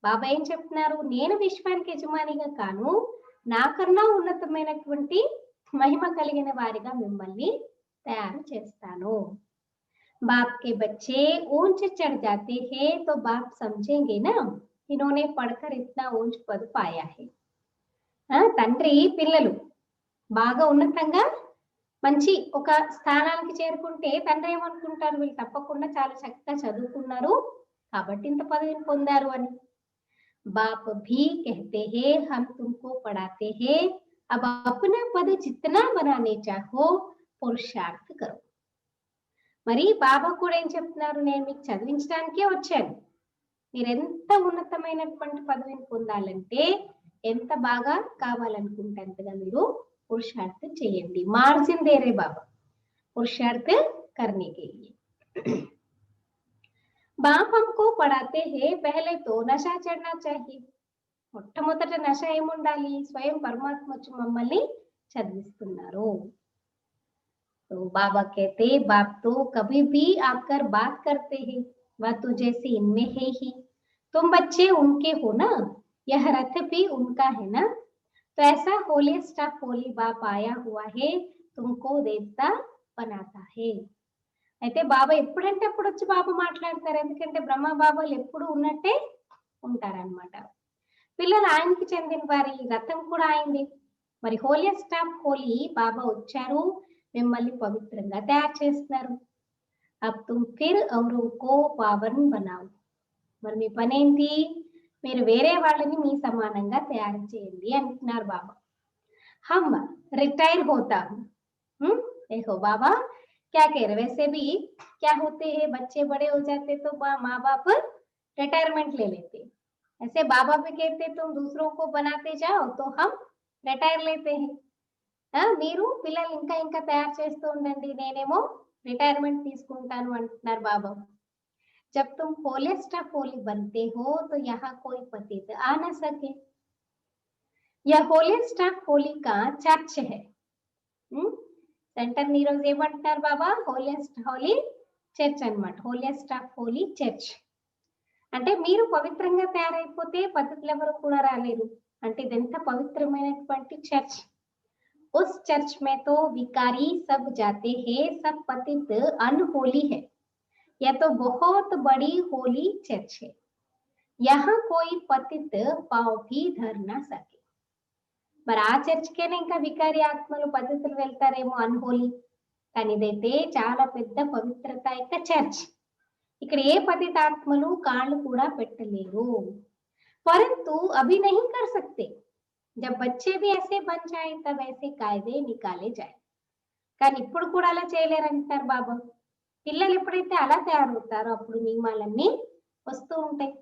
బాబా ఏం చెప్తున్నారు? నేను విశ్వానికి యజమానిగా కాను, నాకన్నా ఉన్నతమైనటువంటి మహిమ కలిగిన వారిగా మిమ్మల్ని తయారు చేస్తాను. बाप के बच्चे ऊंच चढ़ जाते हैं तो बाप समझेंगे ना इन्होंने पढ़कर इतना ऊंच पद पाया है. తండ్రి పిల్లలు బాగా ఉన్నతంగా మంచి ఒక స్థానానికి చేరుకుంటే తండ్రి ఏమనుకుంటారు? వీళ్ళు తప్పకుండా చాలా చక్కగా చదువుకున్నారు కాబట్టి ఇంత పదవిని పొందారు అని. बाप भी कहते हैं हम तुमको पढ़ाते हैं, अब अपना पद जितना बनाने चाहो पुरुषार्थ करो. మరి బాబా కూడా ఏం చెప్తున్నారు? నేను మీకు చదివించడానికే వచ్చాను, మీరు ఎంత ఉన్నతమైనటువంటి పదవిని పొందాలంటే, ఎంత బాగా కావాలనుకుంటే అంతగా మీరు పురుషార్థం చేయండి. మార్జిన్ దేరే బాబా పురుషార్థ करने के लिए. बाप हमको पढ़ाते हैं पहले तो नशा चढ़ना चाहिए. మొట్టమొదట నశ ఏముండాలి? స్వయం పరమాత్మ వచ్చి మమ్మల్ని చదివిస్తున్నారు. तो बाबा कहते बाप तो कभी भी आकर बात करते हैं, वह तो जैसे इनमें है ही, तुम बच्चे उनके हो ना, यह रथ भी उनका है ना. तो ऐसा होली स्टाफ होली बाप आया हुआ है, तुमको देवता बनाता है. అయితే బాబా ఎప్పుడంటే అప్పుడు వచ్చి బాబా మాట్లాడతారు, ఎందుకంటే బ్రహ్మ బాబాలు ఎప్పుడు ఉన్నట్టే ఉంటారన్నమాట. పిల్లలు ఆయనకి చెందిన వారి, రథం కూడా ఆయనది. మరి హోలీ స్టాఫ్ హోలీ బాబా వచ్చారు, మిమ్మల్ని పవిత్రంగా తయారు చేస్తున్నారు. अब तुम फिर औरों को पावन बनाओ. మరి మీ పని ఏంటి? మీరు వేరే వాళ్ళని మీ సమానంగా తయారు చేయండి అంటున్నారు బాబా. हम रिटायर होता हूँ. देखो बाबा क्या कह रहे, वैसे भी क्या होते हैं, बच्चे बड़े हो जाते तो माँ बाप रिटायरमेंट ले लेते. ऐसे बाबा भी कहते तुम दूसरों को बनाते जाओ तो हम रिटायर लेते हैं. మీరు పిల్లలు ఇంకా ఇంకా తయారు చేస్తూ ఉండండి, నేనేమో రిటైర్మెంట్ తీసుకుంటాను అంటున్నారు బాబా. जब तुम होलेस्ट ऑफ होली बनते हो तो यहाँ कोई पतित आ न सके. यह होलेस्ट ऑफ होली का चर्च है. సెంటర్ ఈ రోజు ఏమంటున్నారు బాబా? హోలియస్ట్ హోలీ చర్చ్ అన్నమాట. హోలియస్ట్ ఆఫ్ హోలీ చర్చ్ అంటే మీరు పవిత్రంగా తయారైపోతే పద్ధతులు ఎవరు కూడా రాలేరు. అంటే ఇదెంత పవిత్రమైనటువంటి చర్చ్. उस चर्च में तो विकारी सब जाते हैं, सब पतित अनहोली है. यह तो बहुत बड़ी होली चर्च है, यहाँ कोई पतित पाँव भी धर ना सके. మరి ఆ చర్చ్కేనే ఇంకా వికారి ఆత్మలు పద్ధతులు వెళ్తారేమో అన్హోలీ, కానీ ఇదైతే చాలా పెద్ద పవిత్రత యొక్క చర్చ్. ఇక్కడ ఏ పతిత ఆత్మలు కాళ్ళు కూడా పెట్టలేరు. परंतु अभी नहीं कर सकते, जब बच्चे भी ऐसे बन जाए तब ऐसे कायदे निकाले जाए. కానీ ఇప్పుడు కూడా అలా చేయలేరంటారు బాబా. పిల్లలు ఎప్పుడైతే అలా తయారవుతారో అప్పుడు నియమాలన్నీ వస్తూ ఉంటాయి.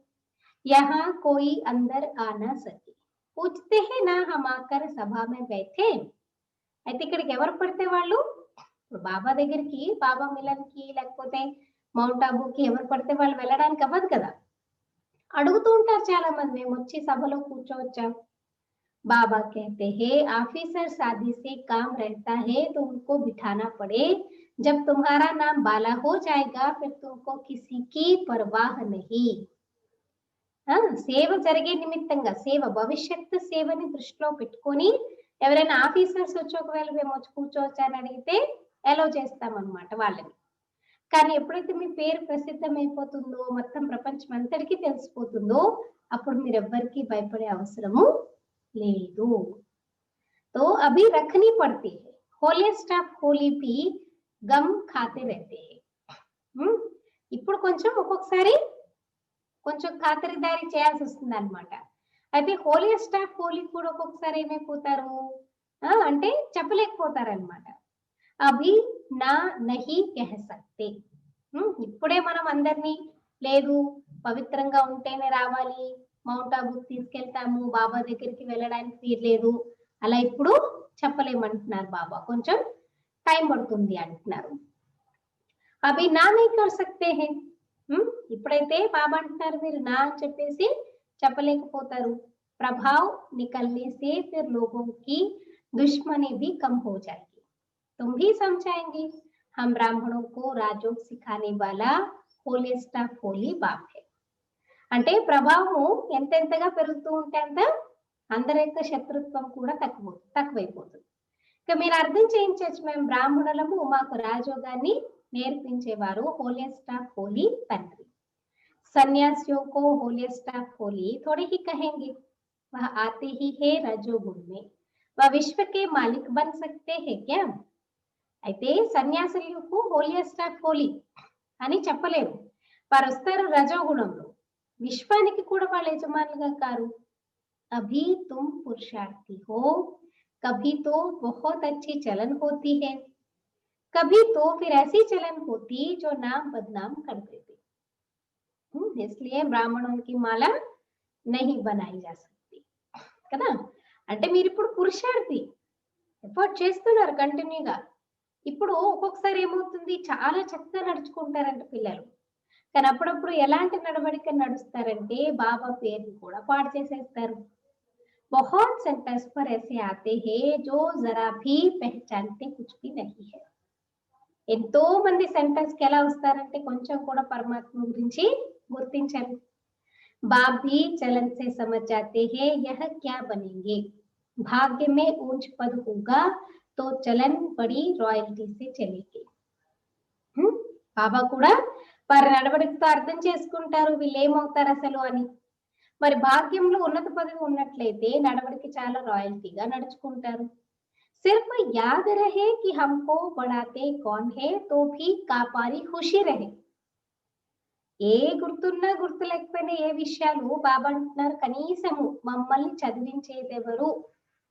यहाँ कोई अंदर आ ना सके, पूछते हैं ना हम आकर सभा में बैठे. అయితే ఇక్కడికి ఎవరు పడితే వాళ్ళు ఇప్పుడు బాబా దగ్గరికి, బాబా మిలన్‌కి లేకపోతే మౌంట్ ఆబూకి ఎవరు పడితే వాళ్ళు వెళ్ళడానికి అవ్వదు కదా! అడుగుతూ ఉంటారు చాలా మంది, మేమొచ్చి సభలో కూర్చోవచ్చా? बाबा कहते हैं ऑफिसर शादी से काम रहता है तो उनको बिठाना पड़े जब तुम्हारा नाम बाला हो जाएगा फिर तुमको किसी की परवाह नहीं ఆ, సేవ జరిగే నిమిత్తంగా సేవ భవిష్యత్తు సేవని దృష్టిలో పెట్టుకొని ఎవరైనా ఆఫీసర్స్ వచ్చి ఒకవేళ మేము వచ్చి కూర్చోవచ్చా అని అడిగితే అలౌ చేస్తామన్నమాట వాళ్ళని. కానీ ఎప్పుడైతే మీ పేరు ప్రసిద్ధమైపోతుందో మొత్తం ప్రపంచం అంతటికీ తెలిసిపోతుందో అప్పుడు మీరు ఎవ్వరికీ భయపడే అవసరము లేదు. तो अभी रखनी पड़ती है होलीस्ट ऑफ होली भी गम खाते रहते हैं. ఇప్పుడు కొంచెం ఒక్కొక్కసారి కొంచెం ఖాతరిదారి చేయాల్సి వస్తుంది అనమాట. అయితే హోలీస్ట్ ఆఫ్ హోలీ కూడా ఒక్కొక్కసారి ఏమైపోతారు అంటే చెప్పలేకపోతారనమాట. అభి నా నహి కహ సక్తే. ఇప్పుడే మనం అందరినీ లేదు పవిత్రంగా ఉంటేనే రావాలి, మౌంట్ ఆబూకి తీసుకెళ్తాము, బాబా దగ్గరికి వెళ్ళడానికి వీల్లేదు అలా ఇప్పుడు చెప్పలేమంటున్నారు బాబా, కొంచెం టైం పడుతుంది అంటున్నారు. అవి నా నహీ కర్ సక్తే హై. ఇప్పుడైతే బాబా అంటున్నారు మీరు నా అని చెప్పేసి చెప్పలేకపోతారు. ప్రభావ్ నికల్నే సే ఫిర్ లోగోं की दुश्मनी भी कम हो जाएगी. तुम भी समझाएंगे हम ब्राह्मणों को राजयोग सिखाने वाला होलीस्ट ऑफ होली बाप है. అంటే ప్రభావము ఎంతెంతగా పెరుగుతూ ఉంటే అంత అందరి యొక్క శత్రుత్వం కూడా తక్కువైపోతుంది. ఇక మీరు అర్థం చేయించవచ్చు, మేము బ్రాహ్మణులము, మాకు రాజయోగాన్ని నేర్పించేవారు होलीस्ट ऑफ होली తండ్రి. सन्यासियों को होलीस्ट ऑफ होली थोड़ी ही कहेंगे, वह आते ही है रजोगुण में, वह विश्व के मालिक बन सकते हैं क्या? అయితే సన్యాసులకు होलीस्ट ऑफ होली అని చెప్పలేము, వారు వస్తారు రజోగుణంలో, విశ్వానికి కూడా వాళ్ళ యజమానులుగా కారు. अभी तुम पुरुषार्थी हो, कभी तो बहुत अच्छी चलन होती है, कभी तो फिर ऐसी चलन होती जो नाम बदनाम कर देती. इसलिए ब्राह्मणों की माला नहीं बनाई जा सकती కదా. అంటే మీరు ఇప్పుడు పురుషార్థి ఎఫర్ట్ చేస్తున్నారు కంటిన్యూగా. ఇప్పుడు ఒక్కొక్కసారి ఏమవుతుంది, చాలా చక్కగా నడుచుకుంటారంట పిల్లలు, కానీ అప్పుడప్పుడు ఎలాంటి నడవడిక నడుస్తారంటే బాబా పేరుని కూడా పాడు చేసేస్తారు. बहुत सेंटर्स पर ऐसे आते हैं जो जरा भी पहचानते कुछ भी नहीं है. ఎంతో మంది సెంటర్స్ కి ఎలా వస్తారంటే కొంచెం కూడా పరమాత్మ గురించి గుర్తించరు. बाप भी चलन से समझ जाते हैं यह क्या बनेंगे, भाग्य में ऊंच पद होगा तो चलन बड़ी रॉयल्टी से चलेगी. బాబా కూడా వారి నడవడికతో అర్థం చేసుకుంటారు వీళ్ళు ఏమవుతారు అసలు అని. మరి భాగ్యంలో ఉన్నత పదవి ఉన్నట్లయితే నడవడికి చాలా రాయల్టీగా నడుచుకుంటారు. सिर्फ याद रहे कि हमको बढ़ाते कौन है तो भी कापारी खुशी रहे. ఏ గుర్తున్నా గుర్తు లేకపోయినా ఏ విషయాలు బాబా అంటున్నారు, కనీసము మమ్మల్ని చదివించేదెవరు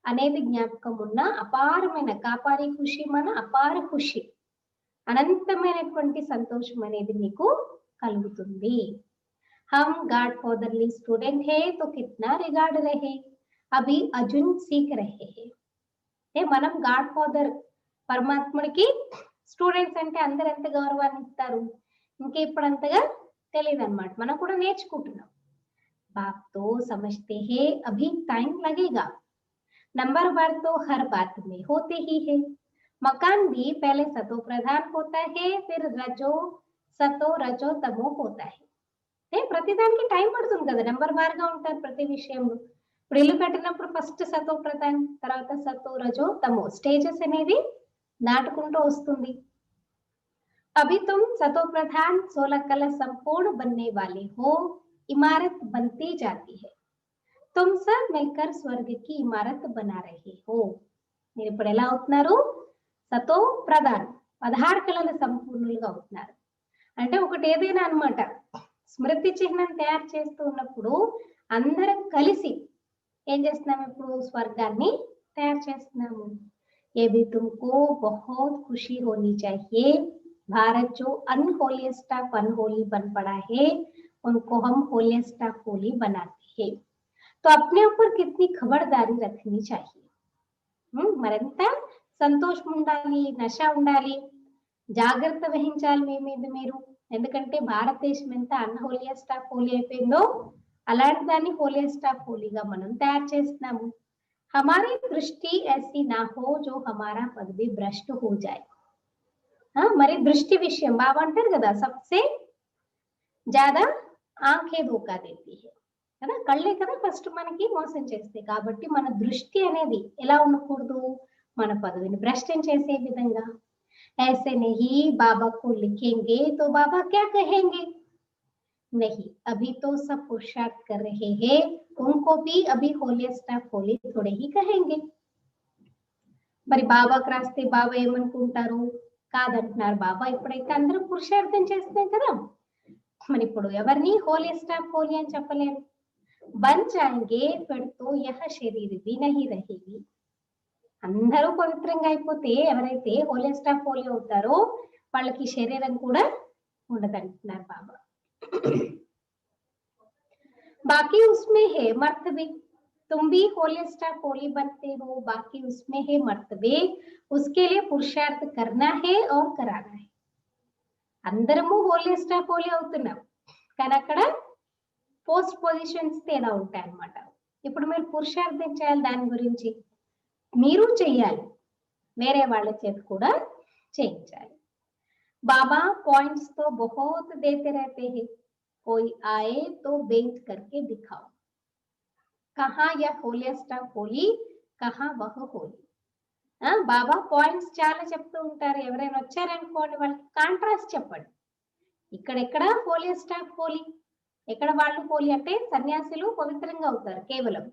అనేది జ్ఞాపకం ఉన్న అపారమైన కాపారి ఖుషి, మన అపార ఖుషి, అనంతమైనటువంటి సంతోషం అనేది మీకు కలుగుతుంది. हम गॉड फादरली स्टूडेंट है तो कितना रिगार्ड रहे, अभी अर्जुन सीख रहे हैं. మనం గాడ్ ఫాదర్ పరమాత్ముడికి స్టూడెంట్స్ అంటే అందరు ఎంత గౌరవాన్ని ఇస్తారు, ఇంకా ఇప్పుడు అంతగా తెలియదు అనమాట, మనం కూడా నేర్చుకుంటున్నాం. बाप तो समझते हैं अभी टाइम लगेगा, नंबर बार तो हर बात में होते ही है. मकान भी पहले सतो प्रधान होता है फिर रजो सतो रजो तमो होता है. ప్రతిదానికి టైం పడుతుంది కదా, నెంబర్ వారుగా ఉంటారు ప్రతి విషయంలో. ఇప్పుడు ఇల్లు కట్టినప్పుడు ఫస్ట్ సతో ప్రధాన్, తర్వాత సతో రజో తమో స్టేజెస్ అనేది దాటుకుంటూ వస్తుంది. अभी तुम सतो प्रधान 16 कला संपूर्ण बनने वाले हो, इमारत बनती जाती है, तुम सब मिलकर स्वर्ग की इमारत बना रहे हो. మీరు ఇప్పుడు ఎలా అవుతున్నారు, సతో ప్రధాన్ 16 కళల సంపూర్ణులుగా అవుతున్నారు. అంటే ఒకటి ఏదైనా అన్నమాట, స్మృతి చిహ్నం తయారు చేస్తూ ఉన్నప్పుడు అందరం కలిసి ఏం చేస్తున్నాము, ఇప్పుడు స్వర్గాన్ని తయారు చేస్తున్నాము. ये भी तुमको बहुत खुशी होनी चाहिए, भारत जो अनहोलीस्ट ऑफ अनहोली बन पड़ा है उनको हम होलीस्ट ऑफ होली बनाते हैं. तो अपने ऊपर कितनी खबरदारी रखनी चाहिए. మరింత సంతోషం ఉండాలి, నశ ఉండాలి, జాగ్రత్త వహించాలి మీ మీద మీరు. ఎందుకంటే భారతదేశం ఎంత అన్హోలియస్ట్ ఆఫ్ హోలీ అయిపోయిందో అలాంటి దాన్ని హోలియస్ట్ ఆఫ్ హోలీగా మనం తయారు చేస్తున్నాము. हमारी दृष्टि ऐसी ना हो जो हमारा पद भी भ्रष्ट हो जाए. మరి దృష్టి విషయం బాబా అంటారు కదా, సబ్సే జ్యాదా ఆంఖే ధోకా దేతి హై కదా, కళ్ళే కదా ఫస్ట్ మనకి మోసం చేస్తాయి. కాబట్టి మన దృష్టి అనేది ఎలా ఉండకూడదు, మన పదవిని భ్రష్టం చేసే విధంగా. ऐसे नहीं बाबा को लिखेंगे तो बाबा क्या कहेंगे, नहीं अभी तो सब पुरुषार्थ कर रहे हैं, उनको भी अभी होलियस्ट ऑफ होली थोड़े ही कहेंगे. మరి బాబాకు రాస్తే బాబా ఏమనుకుంటారు, కాదంటున్నారు. బాబా ఇప్పుడైతే అందరూ పురుషార్థం చేస్తున్నాం కదా, మరి ఇప్పుడు ఎవరిని హోలియస్ట్ ఆఫ్ హోలీ అని చెప్పలేరు. బన్ జాయేంగే ఫిర్ తో యహ శరీర్ భీ నహీ రహేగి. అందరూ పవిత్రంగా అయిపోతే ఎవరైతే హోలియస్ట్ ఆఫ్ హోలీ అవుతారో వాళ్ళకి శరీరం కూడా ఉండదంటున్నారు బాబా. बाकी उसमें है मर्तबे, तुम भी होलियस्ट ऑफ होली बनते हो, बाकी उसमें है मर्तबे, उसके लिए पुरुषार्थ करना है और कराना है. అందరము హోలియస్ట్ ఆఫ్ హోలీ అవుతున్నాం, కానీ అక్కడ పోస్ట్ పొజిషన్స్ తేడా ఉంటాయి అన్నమాట. ఇప్పుడు మీరు పురుషార్థం చేయాలి, దాని గురించి మీరు చెయ్యాలి, వేరే వాళ్ళ చేత కూడా చేయించాలి. బాబా పాయింట్స్ తో బహుత్ దేతే रहते हैं, कोई आए तो बेंच करके दिखाओ, कहाँ यह होलियस्ट ऑफ होली, कहाँ वह होली. బాబా పాయింట్స్ చాలా చెప్తూ ఉంటారు. ఎవరైనా వచ్చారనుకోండి వాళ్ళకి కాంట్రాస్ట్ చెప్పండి, ఇక్కడెక్కడ హోలియస్ట్ ఆఫ్ హోలీ, ఎక్కడ వాళ్ళు హోలీ అంటే సన్యాసులు పవిత్రంగా అవుతారు, కేవలం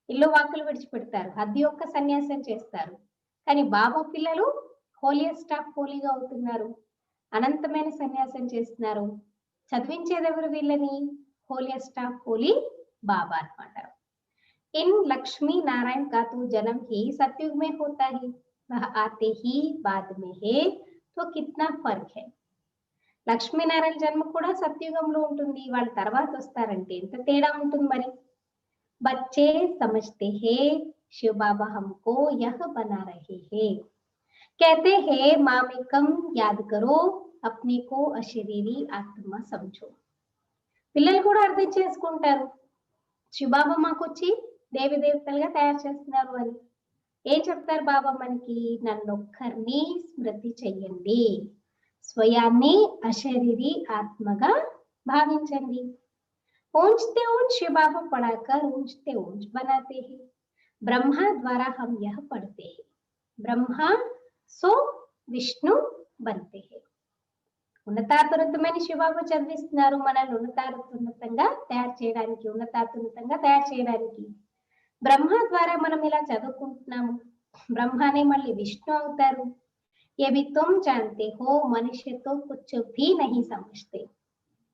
ఇల్లు వాకులు విడిచిపెడతారు, హద్ది యొక్క సన్యాసం చేస్తారు. కానీ బాబా పిల్లలు హోలియస్ట్ ఆఫ్ హోలీగా అవుతున్నారు, అనంతమైన సన్యాసం చేస్తున్నారు. చదివించేది ఎవరు వీళ్ళని, హోలియస్ట్ ఆఫ్ హోలీ బాబా అన్నమాట. इन लक्ष्मी नारायण का तो जन्म ही सतयुग में होता है, वह आते ही बाद में है, तो कितना फर्क है. లక్ష్మీనారాయణ జన్మ కూడా సత్యుగంలో ఉంటుంది, వాళ్ళ తర్వాత వస్తారంటే ఎంత తేడా ఉంటుంది మరి. बच्चे समझते हैं शिव बाबा हमको यह बना रहे हैं, कहते हैं माँ में कम याद करो, अपने को अशरीरी आत्मा समझो. పిల్లలు కూడా అర్థం చేసుకుంటారు, శివబాబా మాకు వచ్చి దేవి దేవతలుగా తయారు చేస్తున్నారు అని. ఏం చెప్తారు బాబా మనకి, నన్నొక్కరిని స్మృతి చెయ్యండి, స్వయాన్ని అశరీరి ఆత్మగా భావించండి. ऊंचते ऊंच शिव बाबा पढ़ाकर ऊंचते ऊंच बनाते हैं, ब्रह्मा द्वारा हम यह पढ़ते हैं, ब्रह्मा सो विष्णु बनते हैं. ఉన్నతాతున్నతమైన శివబాబా చదివిస్తున్నారు మనల్ని ఉన్నతాతున్నతంగా తయారు చేయడానికి, ఉన్నతాతున్నతంగా తయారు చేయడానికి. బ్రహ్మ ద్వారా మనం ఇలా చదువుకుంటున్నాము, బ్రహ్మనే మళ్ళీ విష్ణు అవుతారు. ये भी तुम जानते हो, मनुष्य तो कुछ भी नहीं समझते,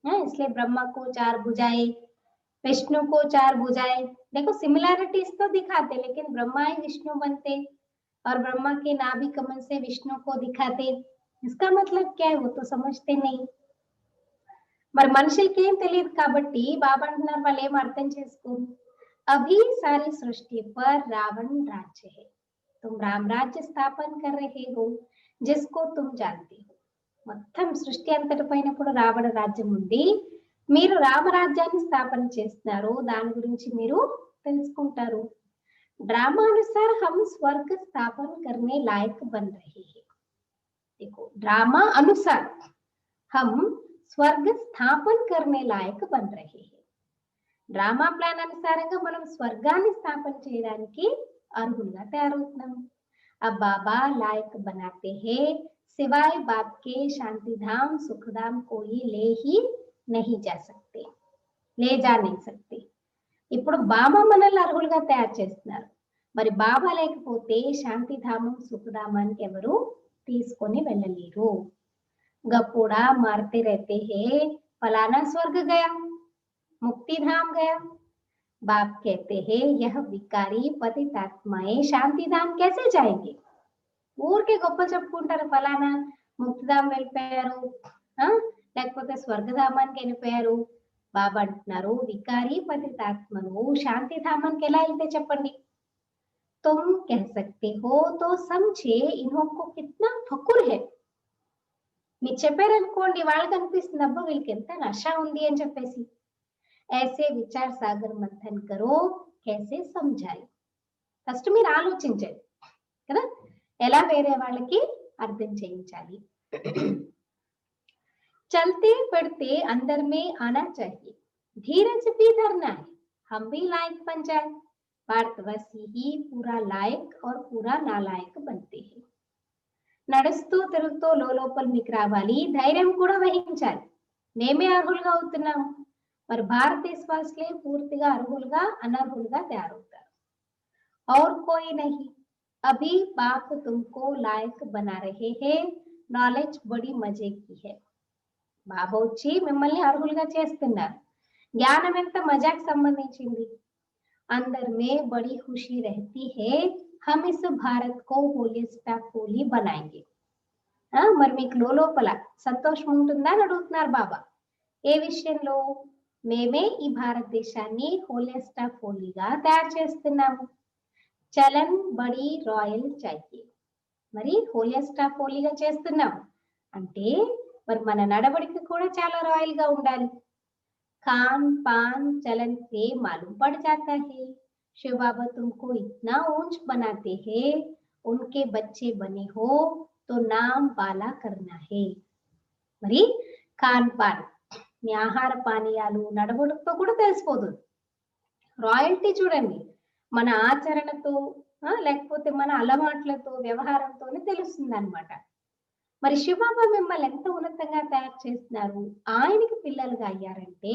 इसलिए ब्रह्मा को 4 भुजाएं, विष्णु को 4 भुजाएं. देखो सिमिलैरिटीज तो दिखाते, लेकिन ब्रह्मा ही विष्णु बनते और ब्रह्मा के नाभि कमल से विष्णु को दिखाते. इसका मतलब क्या है वो तो समझते नहीं. మరి మనుషులకి ఏం తెలియదు కాబట్టి బాబా అంటున్నారు వాళ్ళు ఏం అర్థం చేసుకోరు. अभी सारी सृष्टि पर रावण राज्य है, तुम राम राज्य स्थापन कर रहे हो, जिसको तुम जानते हो. మొత్తం సృష్టి అంతటి పైన కూడా రావణ రాజ్యం ఉంది, మీరు రామరాజ్యాన్ని స్థాపన చేస్తున్నారు, దాని గురించి మీరు తెలుసుకుంటారు. డ్రామానుసాर हम स्वर्ग स्थापन करने लायक बन रहे हैं. देखो ड्रामा अनुसार हम स्वर्ग स्थापन करने लायक बन रहे हैं. డ్రామా ప్లాన్ అనుసారంగా మనం స్వర్గాన్ని స్థాపన చేయడానికి అర్హులుగా తయారవుతున్నాము. अब बाबा लायक बनाते हैं, सिवाय बाप के शांति धाम सुख धाम कोई ले ही नहीं जा सकते, ले जा नहीं सकते. ఇప్పుడు బాబా మనల్ని అర్హులుగా తయారు చేస్తున్నారు, మరి బాబా లేకపోతే శాంతి ధామం సుఖధామానికి ఎవరు తీసుకొని వెళ్ళలేరు. గప్పుడా మారతే रहते हैं, फलाना स्वर्ग गया, मुक्ति धाम गया. बाप कहते हैं यह विकारी पतित आत्माएं शांति धाम कैसे जाएंगे. ఊరికే గొప్ప చెప్పుకుంటారు, ఫలానా ముక్తిధాం వెళ్ళిపోయారు, లేకపోతే స్వర్గధామానికి వెళ్ళిపోయారు. బాబా అంటున్నారు వికారి పతితాత్మను శాంతి ధామానికి ఎలా వెళ్తే చెప్పండి. तुम कह सकते हो तो समझे इन्होंको कितना फकुर है. మీరు చెప్పారనుకోండి వాళ్ళకి అనిపిస్తుంది అబ్బా వీళ్ళకి ఎంత నష ఉంది అని చెప్పేసి. ऐसे विचार सागर मंथन करो कैसे समझाए. ఫస్ట్ మీరు ఆలోచించండి కదా ఎలా వేరే వాళ్ళకి అర్థం చేయించాలి. चलते फिरते अंदर में आना चाहिए, धीरज भी धरना है, हम भी लायक बन जाए. भारतवासी ही पूरा लायक और पूरा नालायक बनते हैं. నడుస్తూ తిరుగుతూ లోపల మీకు రావాలి, ధైర్యం కూడా వహించాలి. మేమే అర్హులుగా అవుతున్నాము, మరి భారతదేశవాసులే పూర్తిగా అర్హులుగా అనర్హులుగా తయారవుతారు. और कोई नहीं, अभी बाप तुमको लायक बना रहे हैं, नॉलेज बड़ी मजे की है. బాబా వచ్చి మిమ్మల్ని అర్హులుగా చేస్తున్నారు. జ్ఞానం ఎంత మజాకు సంబంధించింది. अंदर में बड़ी खुशी रहती है, हम इस भारत को होलीस्ट ऑफ होली बनाएंगे. మరి మీకు లోపల సంతోషం ఉంటుందా అని అడుగుతున్నారు బాబా. ఏ విషయంలో? మేమే ఈ భారతదేశాన్ని హోలీస్ట్ ఆఫ్ హోలీగా తయారు చేస్తున్నాము. చలన్ బడి రాయల్ చాయ్యే. మరి హోలీస్ట్ ఆఫ్ హోలీగా చేస్తున్నాం అంటే మరి మన నడవడిక కూడా చాలా రాయల్ గా ఉండాలి. खान पान चलन से मालूम पड़ जाता है, शिव बाबा तुमको इतना ऊंच बनाते हैं, उनके बच्चे बने हो तो नाम बाला करना है. మరి ఖాన్ పాన్ మీ ఆహార పానీయాలు నడవడికతో కూడా తెలిసిపోతుంది. రాయల్టీ చూడండి మన ఆచరణతో లేకపోతే మన అలవాట్లతో వ్యవహారంతోనే తెలుస్తుంది అన్నమాట. మరి శివబాబా మిమ్మల్ని ఎంత ఉన్నతంగా తయారు చేస్తున్నారు. ఆయనకి పిల్లలుగా అయ్యారంటే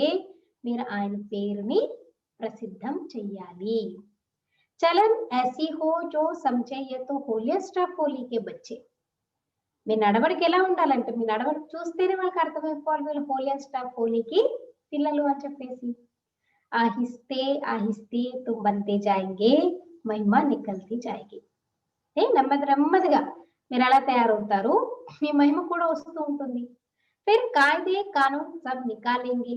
మీరు ఆయన పేరుని ప్రసిద్ధం చెయ్యాలి. చలన్ ऐसी हो जो समझे ये तो होलीस्ट ऑफ होली के बच्चे. మీ నడవడికి ఎలా ఉండాలంటే మీ నడవడికి చూస్తేనే వాళ్ళకి అర్థమైపోవాలి వీళ్ళు హోలీస్ట్ ఆఫ్ హోలీకి పిల్లలు అని చెప్పేసి. ఆహిస్తే ఆహిస్తే తుమ్ బంతే జాయింగే, మహిమ నికల్తీ జాయేగి. నెమ్మది నెమ్మదిగా మీరు అలా తయారవుతారు, మీ మహిమ కూడా వస్తూ ఉంటుంది. फिर कायदे कानून सब निकालेंगे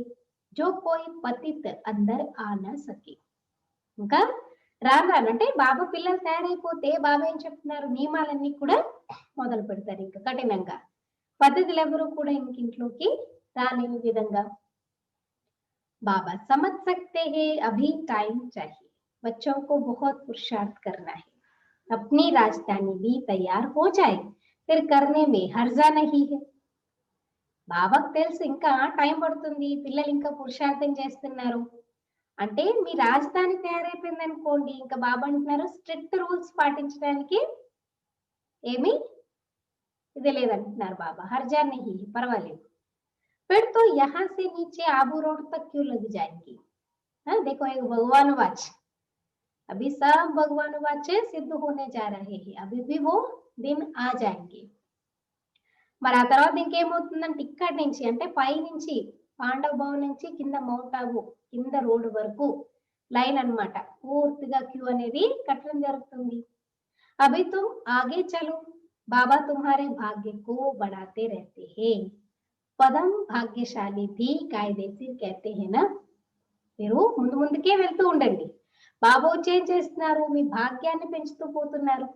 जो कोई पतित अंदर आ न सके. ఇంకా రానంటే బాబా పిల్లలు తయారైపోతే బాబా ఏం చెప్తున్నారు, నియమాలన్నీ కూడా మొదలు పెడతారు ఇంకా కఠినంగా. పద్ధతులు ఎవరు కూడా ఇంట్లోకి రాలేని విధంగా. बाबा समझ सकते हैं अभी टाइम चाहिए, बच्चों को बहुत पुरुषार्थ करना है, अपनी राजधानी भी तैयार हो जाए, फिर करने में हर्जा नहीं है. బాబాకు తెలుసు ఇంకా టైం పడుతుంది, పిల్లలు ఇంకా పురుషార్థం చేస్తున్నారు అంటే మీ రాజధాని తయారైపోయింది అనుకోండి, ఇంకా బాబా అంటున్నారు స్ట్రిక్ట్ రూల్స్ పాటించడానికి ఏమి ఇది లేదంటున్నారు బాబా. హర్జా నహీ పర్వాలేదు. फिर तो यहाँ से नीचे आबू रोड तक क्यों लग जाएंगी. देखो एक भगवानुवाच, अभी सब भगवानुवाच सिद्ध होने जा रहे हैं, अभी भी वो दिन आ जाएंगे. మరి ఆ తర్వాత ఇంకేమవుతుందంటే ఇక్కడి నుంచి అంటే పై నుంచి పాండవ భవన్ నుంచి కింద మౌంట్ ఆబు కింద రోడ్డు వరకు లైన్ అన్నమాట, పూర్తిగా క్యూ అనేది కట్టడం జరుగుతుంది. అభి తుమ్ ఆగే చలో, బాబా తుమ్హారే భాగ్య కో బడాతే रहते हैं. పదం భాగ్యశాలి భీ కాయదేసి कहते हैं ना. మీరు ముందు ముందుకే వెళ్తూ ఉండండి, బాబా వచ్చి ఏం చేస్తున్నారు, మీ భాగ్యాన్ని పెంచుతూ పోతున్నారు.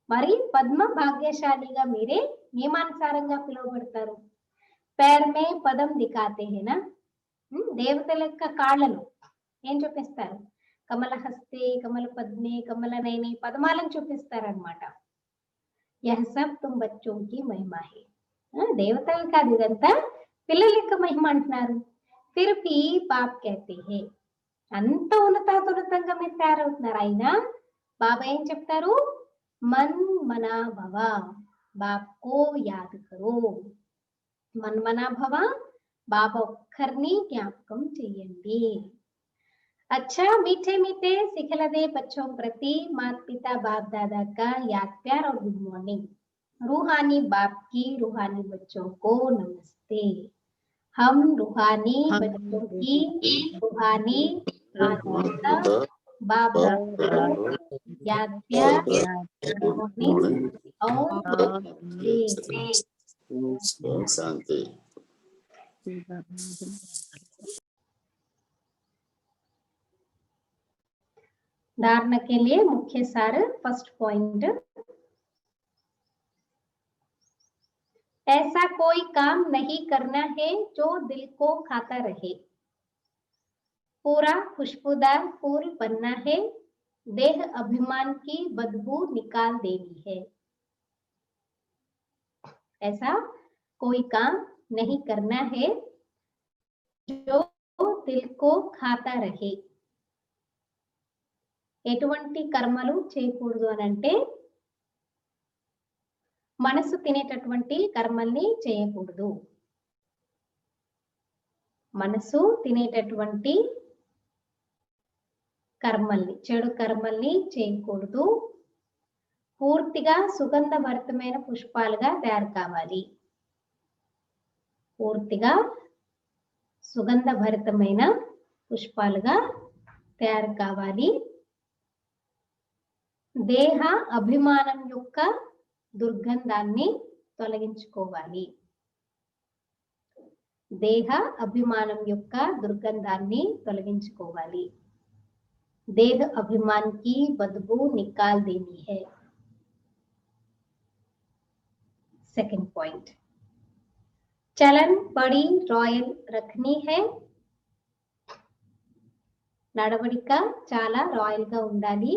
మరి పద్మ భాగ్యశాలిగా మీరే నియమానుసారంగా పిలువబడతారు. పేర్మే పదం దిఖాతే హే నా. దేవతల యొక్క కాళ్ళను ఏం చూపిస్తారు, కమల హస్తే కమల పద్మే కమల నయనే పదమాలను చూపిస్తారనమాట. యహ్ సబ్ తుమ్ బచ్చోం కి మహిమా హే. దేవతలు కాదు ఇదంతా పిల్లల యొక్క మహిమ అంటున్నారు. ఫిర్ భీ బాప్ कहते हैं, అంత ఉన్నతంగా మీరు తయారవుతున్నారు. అయినా బాబా ఏం చెప్తారు, मन मना भवा, बाप को याद करो. मन मना भवा, बाबा ఒక్కర్ని జ్ఞాపకం చేయండి. अच्छा मीठे मीठे सिखलदे बच्चों प्रति माता पिता बाप दादा का याद प्यार और गुड मॉर्निंग. रूहानी बाप की रूहानी बच्चों को नमस्ते. हम रूहानी बच्चों की रूहानी माता पिता बाप दादा याद प्यार और शांति. धारणा के लिए मुख्य सार फर्स्ट पॉइंट, ऐसा कोई काम नहीं करना है जो दिल को खाता रहे, पूरा खुशबूदार फूल बनना है, देह अभिमान की बदबू निकाल देनी है। ऐसा कोई काम नहीं करना है जो दिल को खाता रहे. ఎటువంటి కర్మలు చేయకూడదు అని అంటే మనసు తినేటటువంటి కర్మల్ని చేయకూడదు. మనసు తినేటటువంటి కర్మల్ని, చెడు కర్మల్ని చేయకూడదు. పూర్తిగా సుగంధభరితమైన పుష్పాలుగా తయారు కావాలి. పూర్తిగా సుగంధభరితమైన పుష్పాలుగా తయారు కావాలి. దేహ అభిమానం యొక్క దుర్గంధాన్ని తొలగించుకోవాలి. దేహ అభిమానం యొక్క దుర్గంధాన్ని తొలగించుకోవాలి. देह अभिमान की बदबू निकाल देनी है. सेकंड पॉइंट, चलन बड़ी रॉयल रखनी है. నడవడిక చాలా రాయల్ గా ఉండాలి.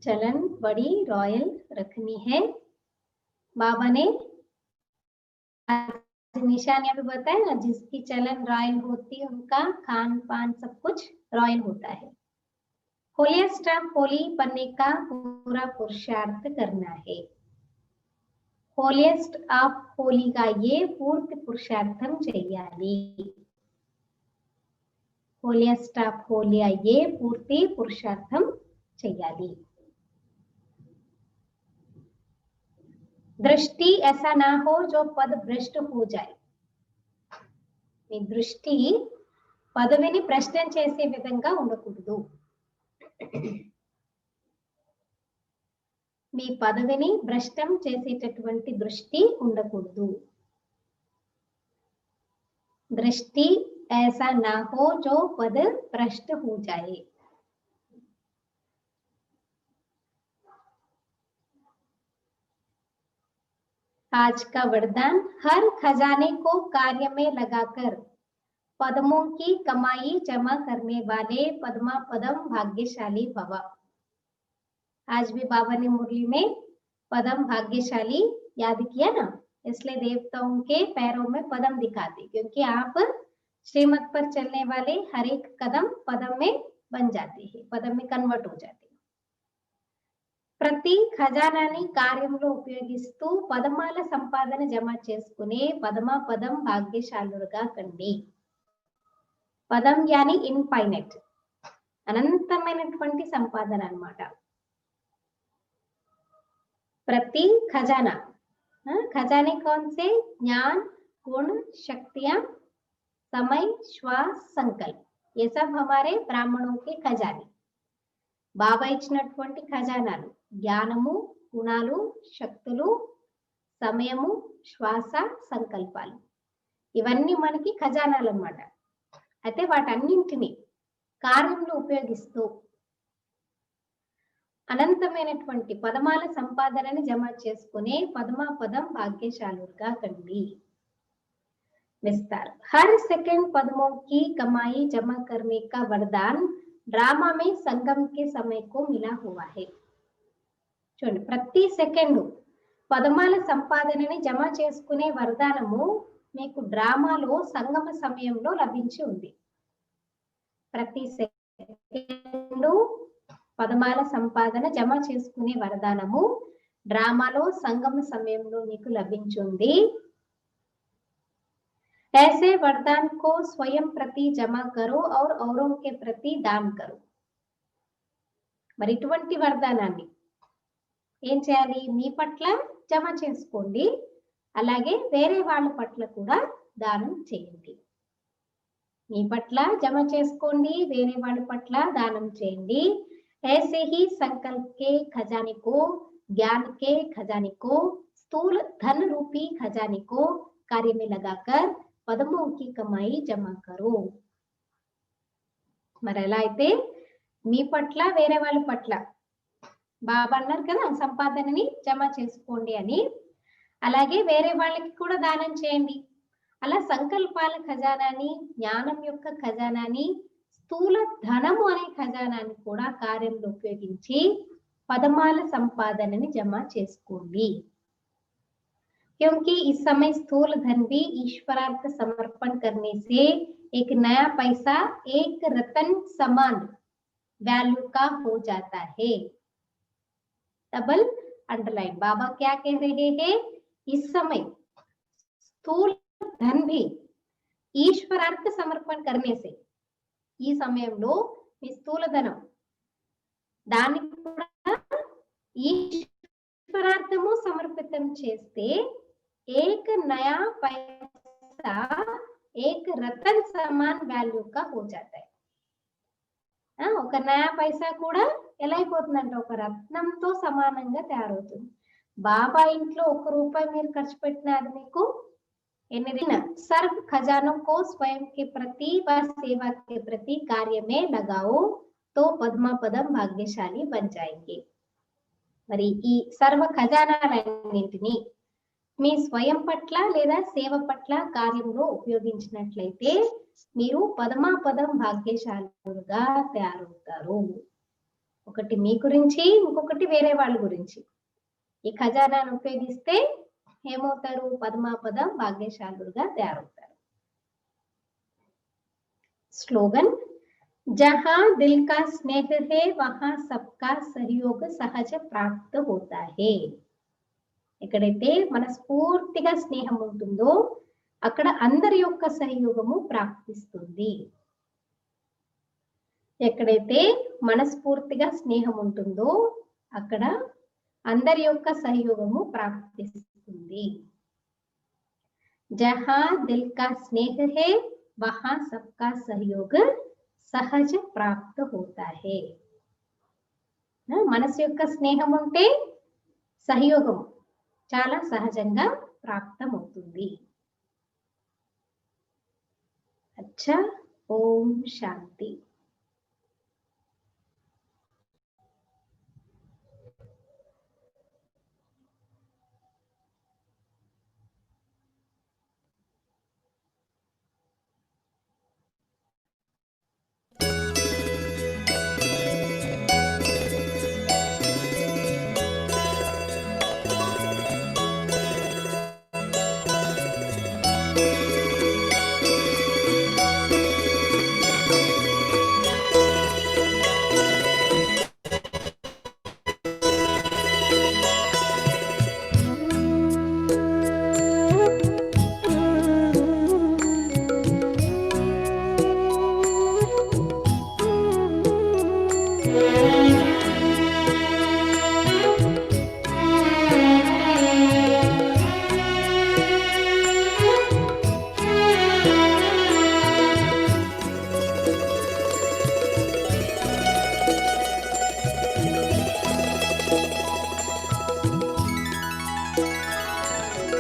चलन बड़ी रॉयल रखनी है. बाबा ने निशानियां भी बताया ना, जिसकी चलन रॉयल होती है उनका खान पान सब कुछ रॉयल होता है. होलीएस्ट ऑफ होली बनने का पूरा पुरुषार्थ करना है. होलीएस्ट ऑफ होली का ये पूर्ति पुरुषार्थम చేయాలి. होलीएस्ट ऑफ होली ये पूर्ति पुरुषार्थम చేయాలి. दृष्टि ऐसा ना हो जो पद भ्रष्ट हो जाए. మీ దృష్టి పదవిని భ్రష్టం చేసే విధంగా ఉండకూడదు. మీ పదవిని భ్రష్టం చేసేటటువంటి దృష్టి ఉండకూడదు. దృష్టి ऐसा ना हो जो पद भ्रष्ट हो जाए. आज का वरदान, हर खजाने को कार्य में लगाकर पद्मों की कमाई जमा करने वाले पद्मा पदम भाग्यशाली भव. आज भी बाबा ने मुरली में पदम भाग्यशाली याद किया ना, इसलिए देवताओं के पैरों में पदम दिखाते, क्योंकि आप श्रीमत पर चलने वाले हर एक कदम पदम में बन जाते हैं, पदम में कन्वर्ट हो जाते हैं. ప్రతి ఖజానాని కార్యంలో ఉపయోగిస్తూ పదమాల సంపాదన జమ చేసుకునే పదమా పదం భాగ్యశాలులుగా కండి. పదం యాని ఇన్ఫైనైట్, అనంతమైనటువంటి సంపాదన అన్నమాట. ప్రతి ఖజానా, खजाने कौन से? ज्ञान, गुण, शक्तियां, समय, श्वास, संकल्प, ये सब हमारे ब्राह्मणों के खजाने. బాబా ఇచ్చినటువంటి ఖజానాలు జ్ఞానము, గుణాలు, శక్తులు, సమయము, శ్వాస, సంకల్పాలు, ఇవన్నీ మనకి ఖజానాలు అన్నమాట. అయితే వాటన్నింటినీ కార్యంలో ఉపయోగిస్తూ అనంతమైనటువంటి పదమాల సంపాదనని జమ చేసుకునే పదమా పదం భాగ్యశాలుగా కండి. विस्तार, हर सेकंड पद्मों की कमाई जमा करने का वरदान ड्रामा में संगम के समय को मिला हुआ है. చూడండి, ప్రతి సెకండ్ పదమాల సంపాదనని జమ చేసుకునే వరదానము మీకు డ్రామాలో సంగమ సమయంలో లభించి ఉంది. ప్రతి సెకండ్ పదమాల సంపాదన జమ చేసుకునే వరదానము డ్రామాలో సంగమ సమయంలో మీకు లభించింది. ऐसे वरदान को स्वयं प्रति जमा करो और औरों के प्रति दान करो. మరి ఇటువంటి వరదానాన్ని ఏం చేయాలి? మీ పట్ల జమ చేసుకోండి, అలాగే వేరే వాళ్ళ పట్ల కూడా దానం చేయండి. మీ పట్ల జమ చేసుకోండి, వేరే వాళ్ళ పట్ల దానం చేయండి. ऐसे ही संकल्प के खजाने को, ज्ञान के खजाने को, स्थूल धन रूपी खजाने को कार्य में लगाकर पद्मों की कमाई जमा करो. మరి ఎలా అయితే మీ పట్ల వేరే వాళ్ళ పట్ల బాబా అన్నారు కదా సంపాదనని జమ చేసుకోండి అని, అలాగే వేరే వాళ్ళకి కూడా దానం చేయండి. అలా సంకల్పాల ఖజానాని, జ్ఞానం యొక్క ఖజానాని, స్థూల ధనము అనే ఖజానాన్ని కూడా కార్యంలో ఉపయోగించి పదమాల సంపాదనని జమ చేసుకోండి. क्योंकि इस समय स्थूल धन भी ईश्वरार्थ समर्पण करने से एक नया पैसा एक रतन समान वैल्यू का हो जाता है। डबल अंडरलाइन, बाबा क्या कह रहे हैं, इस समय स्थूल धन भी ఈశ్వరార్థ సమర్పణ करने से, ఈ సమయంలో మీ స్థూల ధనం దాన్ని కూడా ఈశ్వరార్థము సమర్పితం చేస్తే एक नया पैसा एक रतन समान వాల్యూ కా हो जाता है। ఒక నయా పైసా కూడా ఎలా అయిపోతుందంటే ఒక రత్నంతో సమానంగా తయారవుతుంది. బాబా ఇంట్లో 1 రూపాయి మీరు ఖర్చు పెట్టినా అది మీకు ఎన్ని दिन सर्व खजानों को स्वयं के प्रति व सेवा के प्रति कार्य में लगाओ तो पद्मा पदम भाग्यशाली बन जाएंगे। మరి ఈ సర్వ ఖజానాలన్నింటినీ మీ స్వయం పట్ల లేదా సేవ పట్ల కార్యంలో ఉపయోగించినట్లయితే మీరు పదమాపదం భాగ్యశాలుగా తయారవుతారు. ఒకటి మీ గురించి, ఇంకొకటి వేరే వాళ్ళ గురించి. ఈ ఖజానాను ఉపయోగిస్తే ఏమవుతారు, పదమాపదం భాగ్యశాలుగా తయారవుతారు. స్లోగన్, जहां दिल का स्नेह है वहां सबका सहयोग सहज प्राप्त होता है। ఎక్కడైతే మనస్ఫూర్తిగా స్నేహం ఉంటుందో అక్కడ అందరి యొక్క సహయోగము ప్రాప్తిస్తుంది. ఎక్కడైతే మనస్ఫూర్తిగా స్నేహం ఉంటుందో అక్కడ అందరి యొక్క సహయోగము ప్రాప్తిస్తుంది. జహా దిల్ కా స్నేహ హై వహా సబ్కా సహయోగ్ సహజ ప్రాప్త హోతా హై. మనసు యొక్క స్నేహం ఉంటే సహయోగం చాలా సహజంగా ప్రాప్తమవుతుంది. అచ్చా, ఓం శాంతి.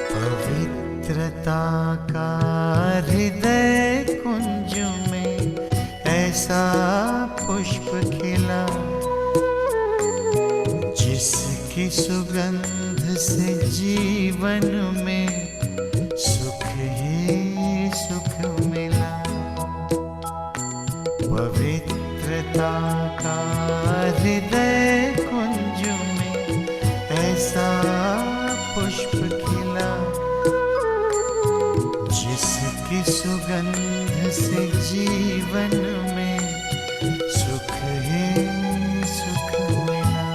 पवित्रता का हृदय कुंज में ऐसा पुष्प खिला जिसकी सुगंध से जीवन में सुख ही सुख मिला। पवित्रता का हृदय कुंज में ऐसा पुष्प खिला जिसकी सुगंध से जीवन में सुख ही सुख मिला।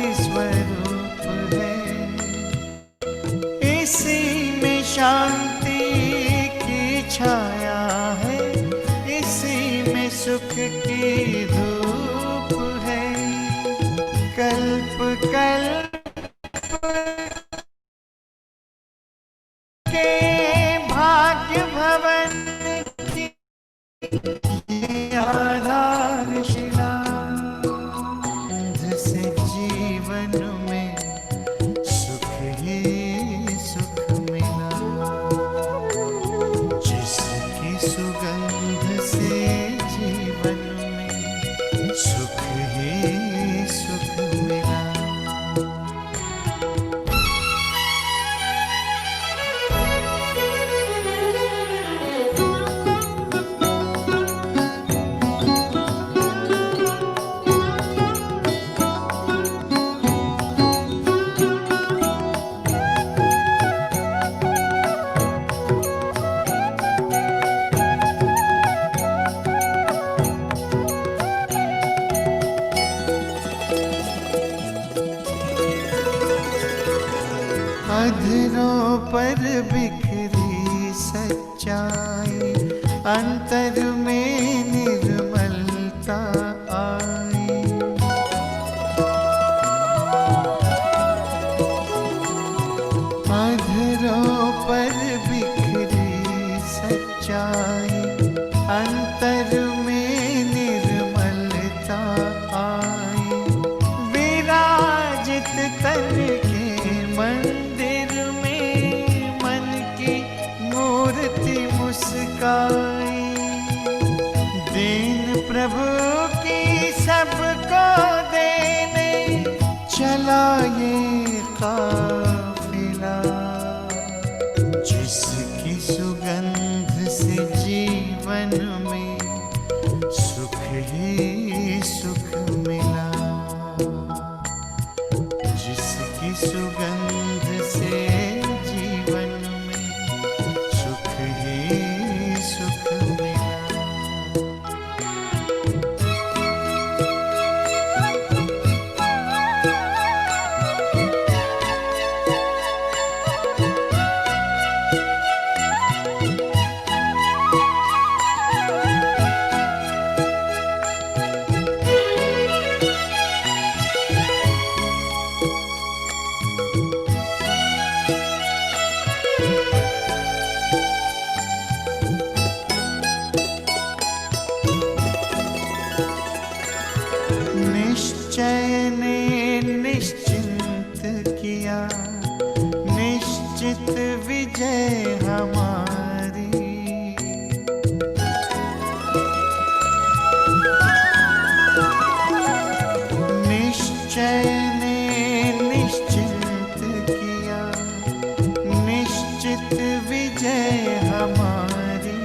हरि स्वरूप है। इसी में शांति की छाया है, इसी में सुख की धूप है। कल्प कल्प के भाग्य भवन की ये आधारशिला, जिसे जीवन में सुख ही सुख मिला, जिसकी सुगंध से जीवन में सुख ही सुख मिला। अधरों पर बिखरी सच्चाई, अंतर में निर्मलता आई। अधरों पर बिखरी सच्चाई, अंतर में निर्मलता आई। विराजित तन के मंदिर में मन की मूर्ति मुस्काई। दीन प्रभु की सबको देने चला ये काफिला, जिसकी सुगंध से जीवन में सुख ही सुख मिला, जिसकी सुगंध से जीवन में सुख ही सुख मिला। निश्चय ने निश्चिंत किया, निश्चित विजय हमारी। निश्चय ने निश्चिंत किया, निश्चित विजय हमारी।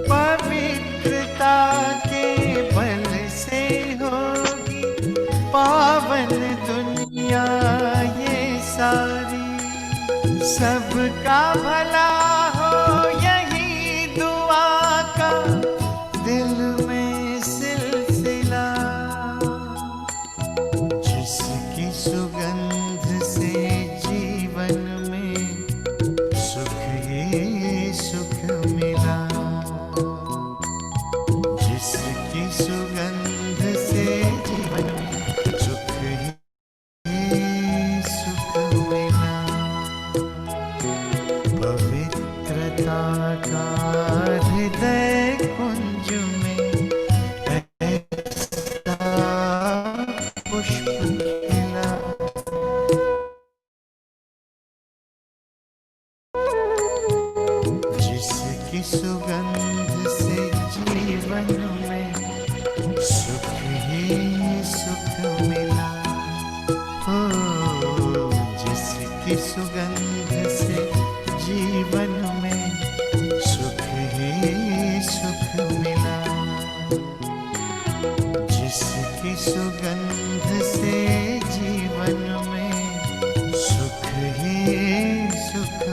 पवित्रता के बल से होगी पावन दुनिया ये सारी। सबका भला हो यही दुआ का दिल में सिलसिला, जिसकी सुगंध से जीवन में सुख ही सुख मिला, जिसकी सुगंध से जीवन में सुख ही सुख मिला। पवित्रता का हृदय कुंज में ऐसा पुष्प खिला, जिसकी सुगंध से जीवन में सुख ही सुख मिला। हो जिसकी सुगंध से जीवन में सुख ही सुख मिला, जिसकी सुगंध से जीवन में सुख